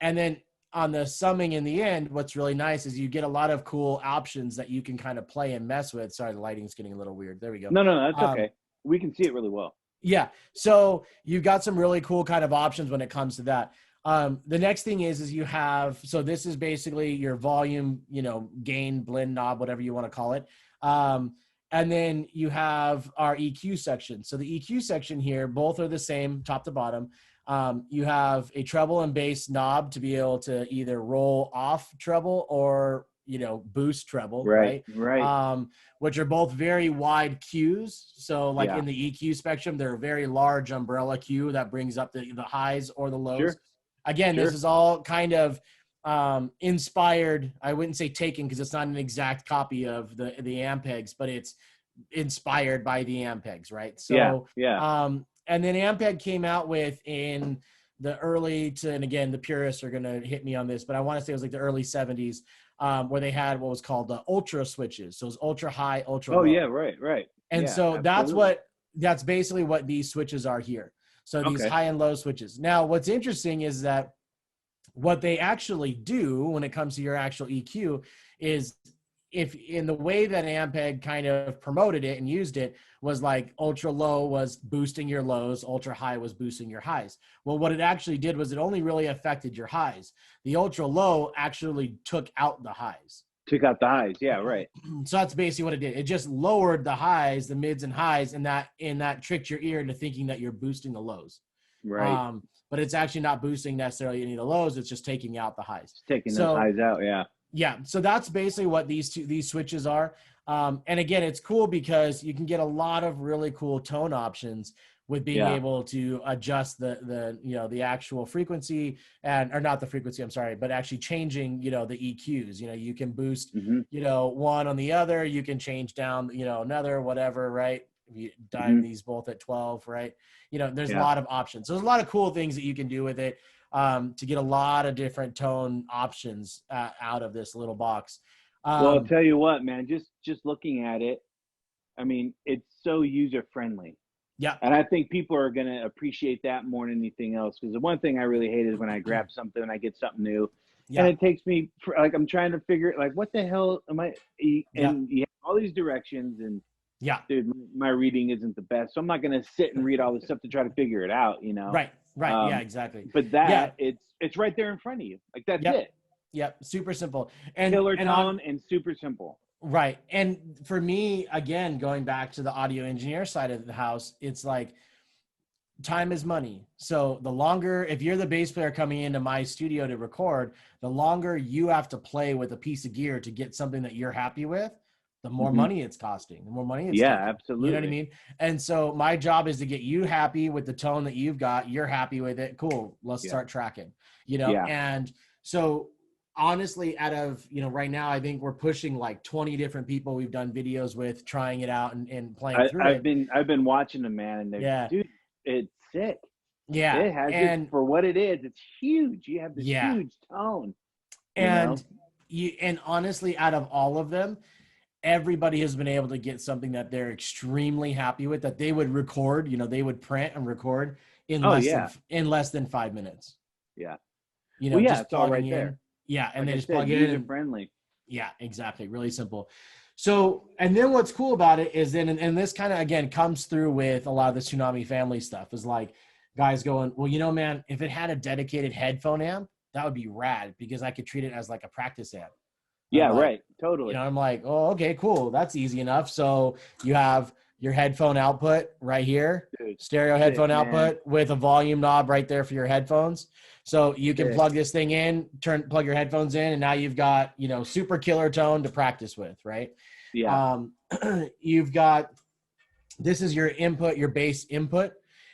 then on the summing in the end, what's really nice is you get a lot of cool options that you can kind of play and mess with. Sorry, the lighting's getting a little weird. There we go. No, that's okay. We can see it really well. Yeah. So you've got some really cool kind of options when it comes to that. The next thing is you have, so this is basically your volume, you know, gain, blend knob, whatever you want to call it. And then you have our EQ section. So the EQ section here, both are the same top to bottom. You have a treble and bass knob to be able to either roll off treble or, you know, boost treble, right? Which are both very wide Qs. So like in the EQ spectrum, they're a very large umbrella Q that brings up the highs or the lows. Again, this is all kind of inspired. I wouldn't say taken because it's not an exact copy of the Ampegs, but it's inspired by the Ampegs, right? So and then Ampeg came out with in the early to, and again, the purists are going to hit me on this, but I want to say it was like the early 70s, where they had what was called the ultra switches. So it was ultra high, ultra low. Oh yeah, right. And so that's basically what these switches are here. So these high and low switches. Now, what's interesting is that what they actually do when it comes to your actual EQ is, if in the way that Ampeg kind of promoted it and used it was like ultra low was boosting your lows, ultra high was boosting your highs. Well, what it actually did was it only really affected your highs. The ultra low actually took out the highs. Took out the highs, yeah, right. So that's basically what it did. It just lowered the highs, the mids and highs, and that tricked your ear into thinking that you're boosting the lows. Right. But it's actually not boosting necessarily any of the lows. It's just taking out the highs. It's taking those highs out, yeah. Yeah, so that's basically what these switches are. And again, it's cool because you can get a lot of really cool tone options with being able to adjust the actual frequency or not the frequency, I'm sorry, but actually changing, the EQs. You can boost, one on the other, you can change down, another, whatever, right? If you dive these both at 12, right? There's a lot of options. So there's a lot of cool things that you can do with it. To get a lot of different tone options out of this little box. Well, I'll tell you what, man, just looking at it, I mean, it's so user-friendly. Yeah. And I think people are going to appreciate that more than anything else. Because the one thing I really hate is when I grab something and I get something new. Yeah. And it takes me, I'm trying to figure, what the hell am I, and you have all these directions and, dude, my reading isn't the best. So I'm not going to sit and read all this stuff to try to figure it out, Right. Yeah, exactly. But it's right there in front of you. That's it. Yep. Super simple. And killer tone and super simple. Right. And for me, again, going back to the audio engineer side of the house, it's like time is money. So the longer, if you're the bass player coming into my studio to record, the longer you have to play with a piece of gear to get something that you're happy with, the more money it's costing, the more money it's Yeah, taking. absolutely. You know what I mean? And so my job is to get you happy with the tone that you've got. You're happy with it. Cool. Let's start tracking, you know? Yeah. And so honestly, out of, you know, right now, I think we're pushing like 20 different people we've done videos with, trying it out and playing through it. I've been watching them, man, and Yeah. dude, it's sick. Yeah. It has it for what it is. It's huge. You have this huge tone. And and honestly, out of all of them, everybody has been able to get something that they're extremely happy with, that they would record, you know, they would print and record in less than 5 minutes. Yeah. You know, just it's all right in. there. Yeah. And like they just plug it in. User friendly. Yeah, exactly. Really simple. So, and then what's cool about it is then, and this kind of, again, comes through with a lot of the Tsunami family stuff, is like guys going, well, you know, man, if it had a dedicated headphone amp, that would be rad, because I could treat it as like a practice amp. Yeah, like, right. Totally. You know, I'm like, oh, okay, cool. That's easy enough. So you have your headphone output right here, stereo headphone output with a volume knob right there for your headphones. So you can plug this thing in, plug your headphones in, and now you've got, you know, super killer tone to practice with, right? Yeah. You've got, this is your input, your bass input.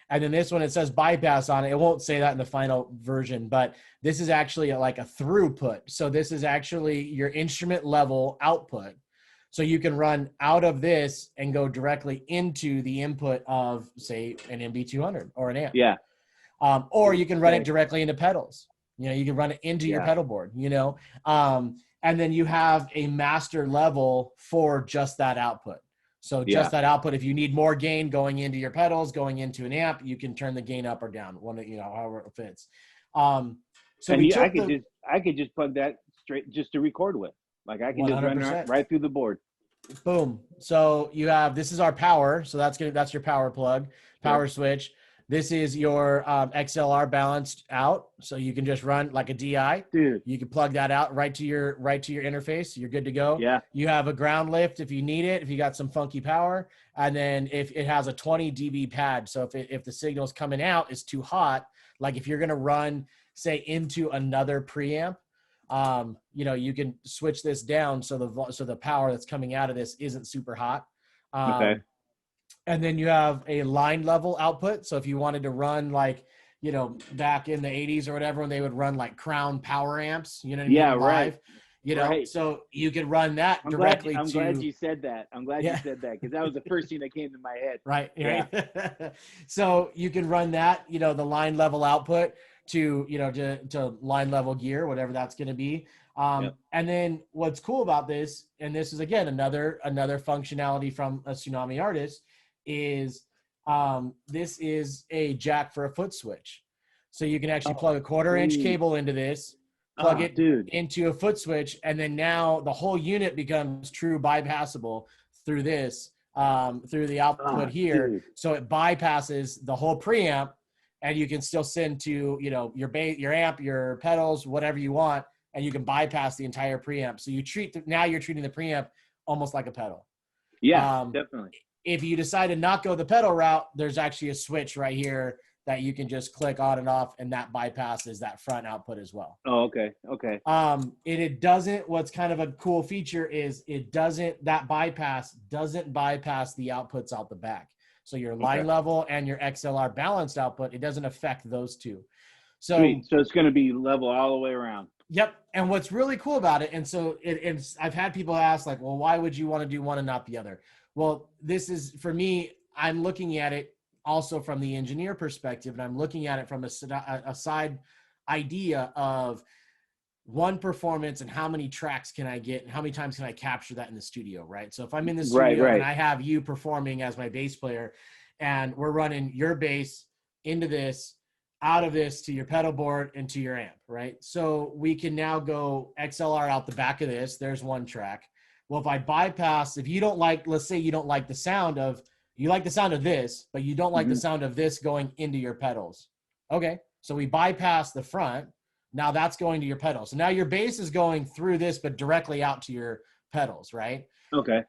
And then this one, it says bypass on it. It won't say that in the final version, but this is actually like a throughput. So this is actually your instrument level output. So you can run out of this and go directly into the input of, say, an MB200 or an amp. Yeah. Or you can run it directly into pedals. You know, you can run it into your pedal board, you know. And then you have a master level for just that output. So just that output, if you need more gain going into your pedals, going into an amp, you can turn the gain up or down, one, you know, however it fits. So I could just plug that straight just to record with. Like I can 100%. Just run right through the board. Boom. So you have, this is our power. So that's your power plug, power switch. This is your XLR balanced out, so you can just run like a DI. Dude, you can plug that out right to your interface. You're good to go. Yeah. You have a ground lift if you need it, if you got some funky power, and then if it has a 20 dB pad. So if the signal's coming out is too hot, like if you're gonna run, say, into another preamp, you know, you can switch this down so the power that's coming out of this isn't super hot. Okay. And then you have a line level output. So if you wanted to run like, you know, back in the 80s or whatever, when they would run like Crown power amps, you know what I mean? Yeah, live, right. You know, so you could run that directly. I'm glad you said that. I'm glad you said that, because that was the first thing that came to my head. Right. Yeah. So you can run that, you know, the line level output to, you know, to line level gear, whatever that's going to be. And then what's cool about this, and this is again another functionality from a Tsunami artist, is this is a jack for a foot switch. So you can actually plug a 1/4-inch cable into this, plug it into a foot switch, and then now the whole unit becomes true bypassable through this, through the output here. Dude. So it bypasses the whole preamp, and you can still send to, you know, your amp, your pedals, whatever you want, and you can bypass the entire preamp. So now you're treating the preamp almost like a pedal. Yeah, definitely. If you decide to not go the pedal route, there's actually a switch right here that you can just click on and off, and that bypasses that front output as well. Oh, okay. Okay. It doesn't, what's kind of a cool feature is that bypass doesn't bypass the outputs out the back. So your line level and your XLR balanced output, it doesn't affect those two. So, sweet. So it's going to be level all the way around. Yep. And what's really cool about it, and so I've had people ask, like, well, why would you want to do one and not the other? Well, this is, for me, I'm looking at it also from the engineer perspective, and I'm looking at it from a side idea of one, performance, and how many tracks can I get and how many times can I capture that in the studio, right? So if I'm in the studio and I have you performing as my bass player, and we're running your bass into this, out of this to your pedal board and to your amp, right? So we can now go XLR out the back of this. There's one track. Well, if I bypass, if you don't like, let's say you don't like the sound of, you like the sound of this, but you don't like the sound of this going into your pedals. Okay. So we bypass the front. Now that's going to your pedals. So now your bass is going through this, but directly out to your pedals, right? Okay.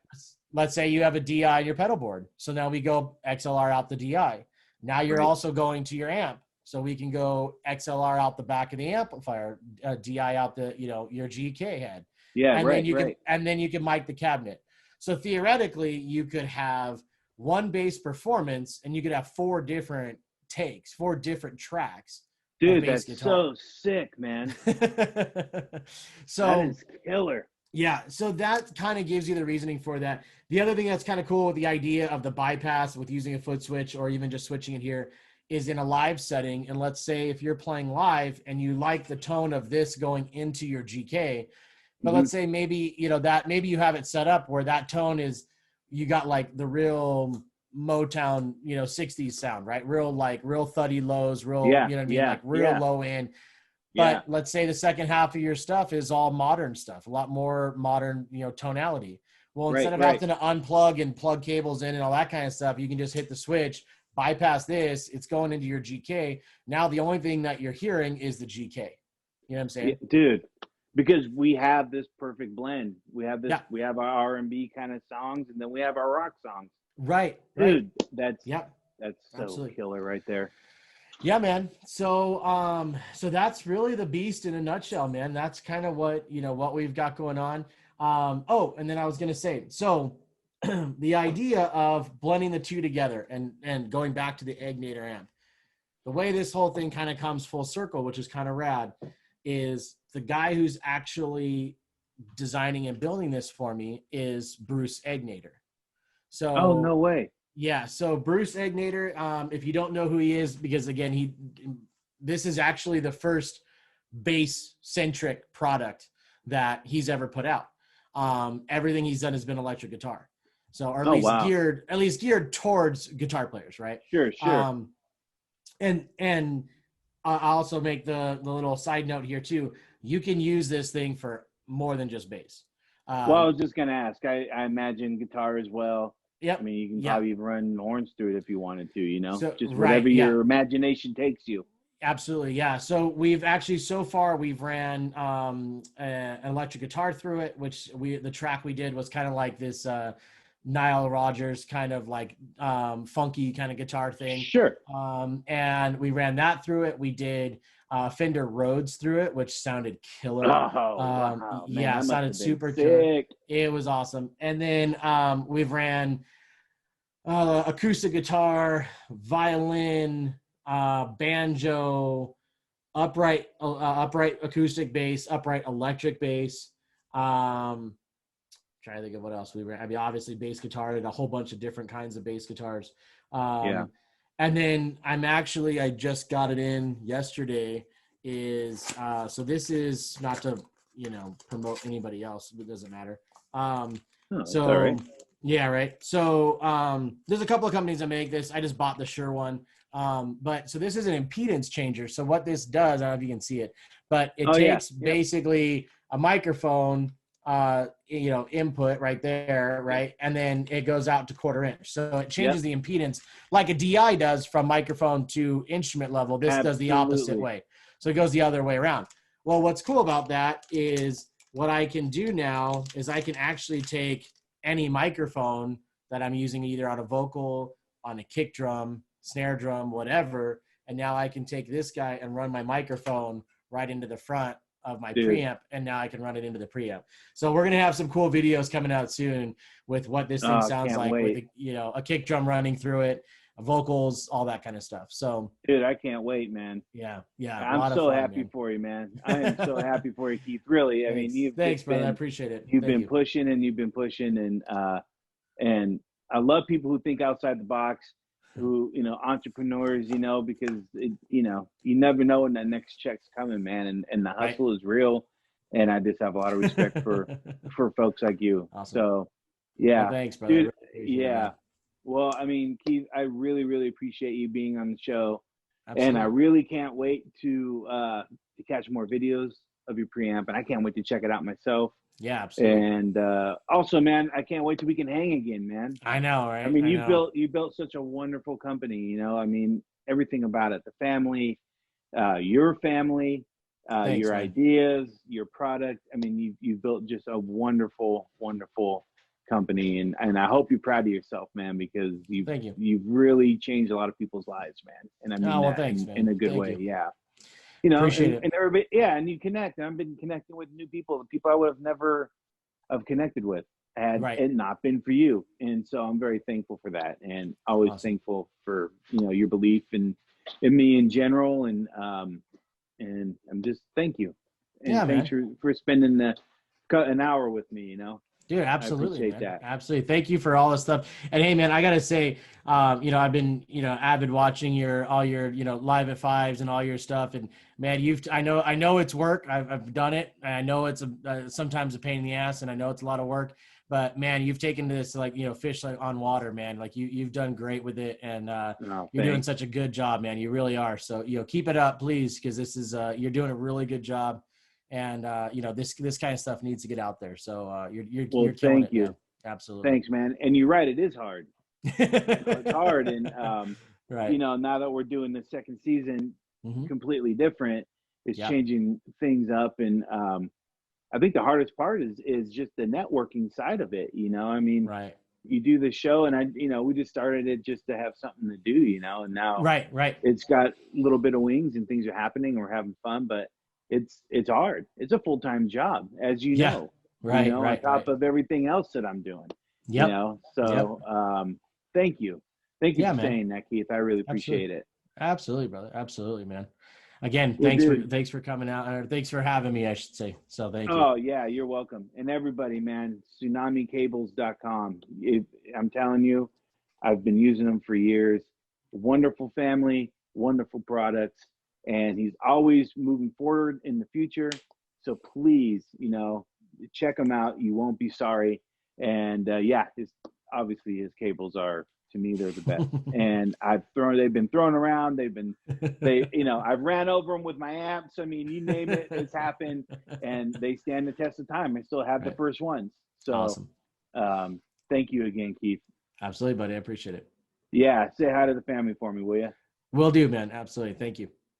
Let's say you have a DI in your pedal board. So now we go XLR out the DI. Now you're also going to your amp. So we can go XLR out the back of the amplifier, DI out the, your GK head. Yeah, and right, then you right. and then you can mic the cabinet. So theoretically, you could have one bass performance and you could have 4 different takes, 4 different tracks. Dude, that's guitar. So sick, man. So that is killer. Yeah, so that kind of gives you the reasoning for that. The other thing that's kind of cool with the idea of the bypass with using a foot switch or even just switching it here is in a live setting. And let's say if you're playing live and you like the tone of this going into your GK, but let's say maybe, maybe you have it set up where that tone is, you got like the real Motown, 60s sound, right? Real thuddy lows, real, like real low end. But let's say the second half of your stuff is all modern stuff, a lot more modern, tonality. Well, instead of having to unplug and plug cables in and all that kind of stuff, you can just hit the switch, bypass this, it's going into your GK. Now the only thing that you're hearing is the GK. You know what I'm saying? Yeah, dude, because we have this perfect blend. We have this, we have our R&B kind of songs, and then we have our rock songs. Right. Dude, that's so absolutely killer right there. Yeah, man. So, so that's really the beast in a nutshell, man. That's kind of what, what we've got going on. And then I was going to say, so the idea of blending the two together and going back to the Ignator amp, the way this whole thing kind of comes full circle, which is kind of rad, is the guy who's actually designing and building this for me is Bruce Ignator. So, oh, no way. Yeah, so Bruce Ignator, if you don't know who he is, because again, this is actually the first bass-centric product that he's ever put out. Everything he's done has been electric guitar, so or at least geared towards guitar players, right? Sure. And I also make the little side note here too. You can use this thing for more than just bass. Well, I was just gonna ask. I imagine guitar as well. Yep. I mean, you can probably run horns through it if you wanted to, so, just whatever your imagination takes you. Absolutely. Yeah. So we've actually, so far we've ran an electric guitar through it, which the track we did was kind of like this Nile Rodgers kind of like funky kind of guitar thing. Sure. And we ran that through it. We did Fender Rhodes through it, which sounded killer. Wow, man, yeah, sounded super sick. killer. It was awesome. And then we've ran acoustic guitar, violin, banjo, upright acoustic bass, upright electric bass. Trying to think of what else we ran. I mean, obviously bass guitar and a whole bunch of different kinds of bass guitars. And then I just got it in yesterday so this is not to, promote anybody else. It doesn't matter. Yeah, right. So there's a couple of companies that make this. I just bought the Shure one. But so this is an impedance changer. So what this does, I don't know if you can see it, but it takes basically a microphone, input right there, right? And then it goes out to 1/4 inch. So it changes the impedance like a DI does from microphone to instrument level. This does the opposite way. So it goes the other way around. Well, what's cool about that is what I can do now is I can actually take any microphone that I'm using either on a vocal, on a kick drum, snare drum, whatever. And now I can take this guy and run my microphone right into the front of my preamp, and now I can run it into the preamp. So we're gonna have some cool videos coming out soon with what this thing sounds like with a kick drum running through it, vocals, all that kind of stuff. So dude, I can't wait, man. Yeah. I'm so happy for you, man. I am so happy for you, Keith. Really. I mean, thanks, brother. I appreciate it. You've been pushing and I love people who think outside the box, who, entrepreneurs, because you never know when that next check's coming, man. And the hustle is real. And I just have a lot of respect for folks like you. Awesome. So yeah. Well, thanks, brother. Dude, well, I mean, Keith, I really, really appreciate you being on the show. Absolutely. And I really can't wait to catch more videos of your preamp, and I can't wait to check it out myself. Yeah, absolutely. And also, man, I can't wait till we can hang again, man. I know, right? I mean, you built such a wonderful company, I mean, everything about it, the family, your family, Thanks, your man. ideas, your product. I mean, you've built just a wonderful, wonderful company, and I hope you're proud of yourself, man, because Thank you. you've really changed a lot of people's lives, man. And I mean Oh, well, that thanks, in man. a good Thank way. you. Yeah. You know, Appreciate it. and everybody, yeah, and you connect. And I've been connecting with new people, the people I would have never have connected with had Right. it not been for you. And so I'm very thankful for that, and always Awesome. thankful for, you know, your belief in me in general. And I'm just thank you, and Yeah, thanks man. for spending an hour with me. You know, Dude, I absolutely, appreciate man. that. Absolutely. Thank you for all this stuff. And hey, man, I gotta say, you know, I've been, you know, avid watching all your, you know, live at fives and all your stuff. And man, I know it's work. I've done it. And I know it's sometimes a pain in the ass, and I know it's a lot of work. But man, you've taken this like, you know, fish like on water, man. Like you've done great with it, and No, you're doing thanks. such a good job, man. You really are. So, you know, keep it up, please, because this is you're doing a really good job. And you know, this kind of stuff needs to get out there. So Well, you're killing thank it, man. you. Absolutely. Thanks, man. And you're right, it is hard. You know, it's hard, and you Right. know, now that we're doing the second season Hmm. completely different, it's Yep. changing things up. And I think the hardest part is just the networking side of it. You know, I mean, Right. you do the show, and you know, we just started it just to have something to do, you know, and now Right. Right. it's got a little bit of wings and things are happening and we're having fun, but it's hard. It's a full-time job, as Yeah. you Right. know, on Right. top Right. of everything else that I'm doing, you Yep. know. Yep. So thank you. Thank you Yeah, for man. saying that, Keith. I really Absolutely. appreciate it. Absolutely, brother. Absolutely, man. Again, Well, dude, thanks for coming out, or thanks for having me, I should say. So thank you. oh yeah, you're welcome. And everybody, man, tsunamicables.com. I'm telling you, I've been using them for years. Wonderful family, wonderful products, and he's always moving forward in the future. So please, you know, check him out. You won't be sorry. And yeah, obviously his cables are, to me, they're the best. And they've been thrown around. You know, I've ran over them with my amps. I mean, you name it, it's happened, and they stand the test of time. I still have the Right. first ones. So Awesome. thank you again, Keith. Absolutely, buddy. I appreciate it. Yeah, say hi to the family for me, will you? Will do, man. Absolutely. Thank you.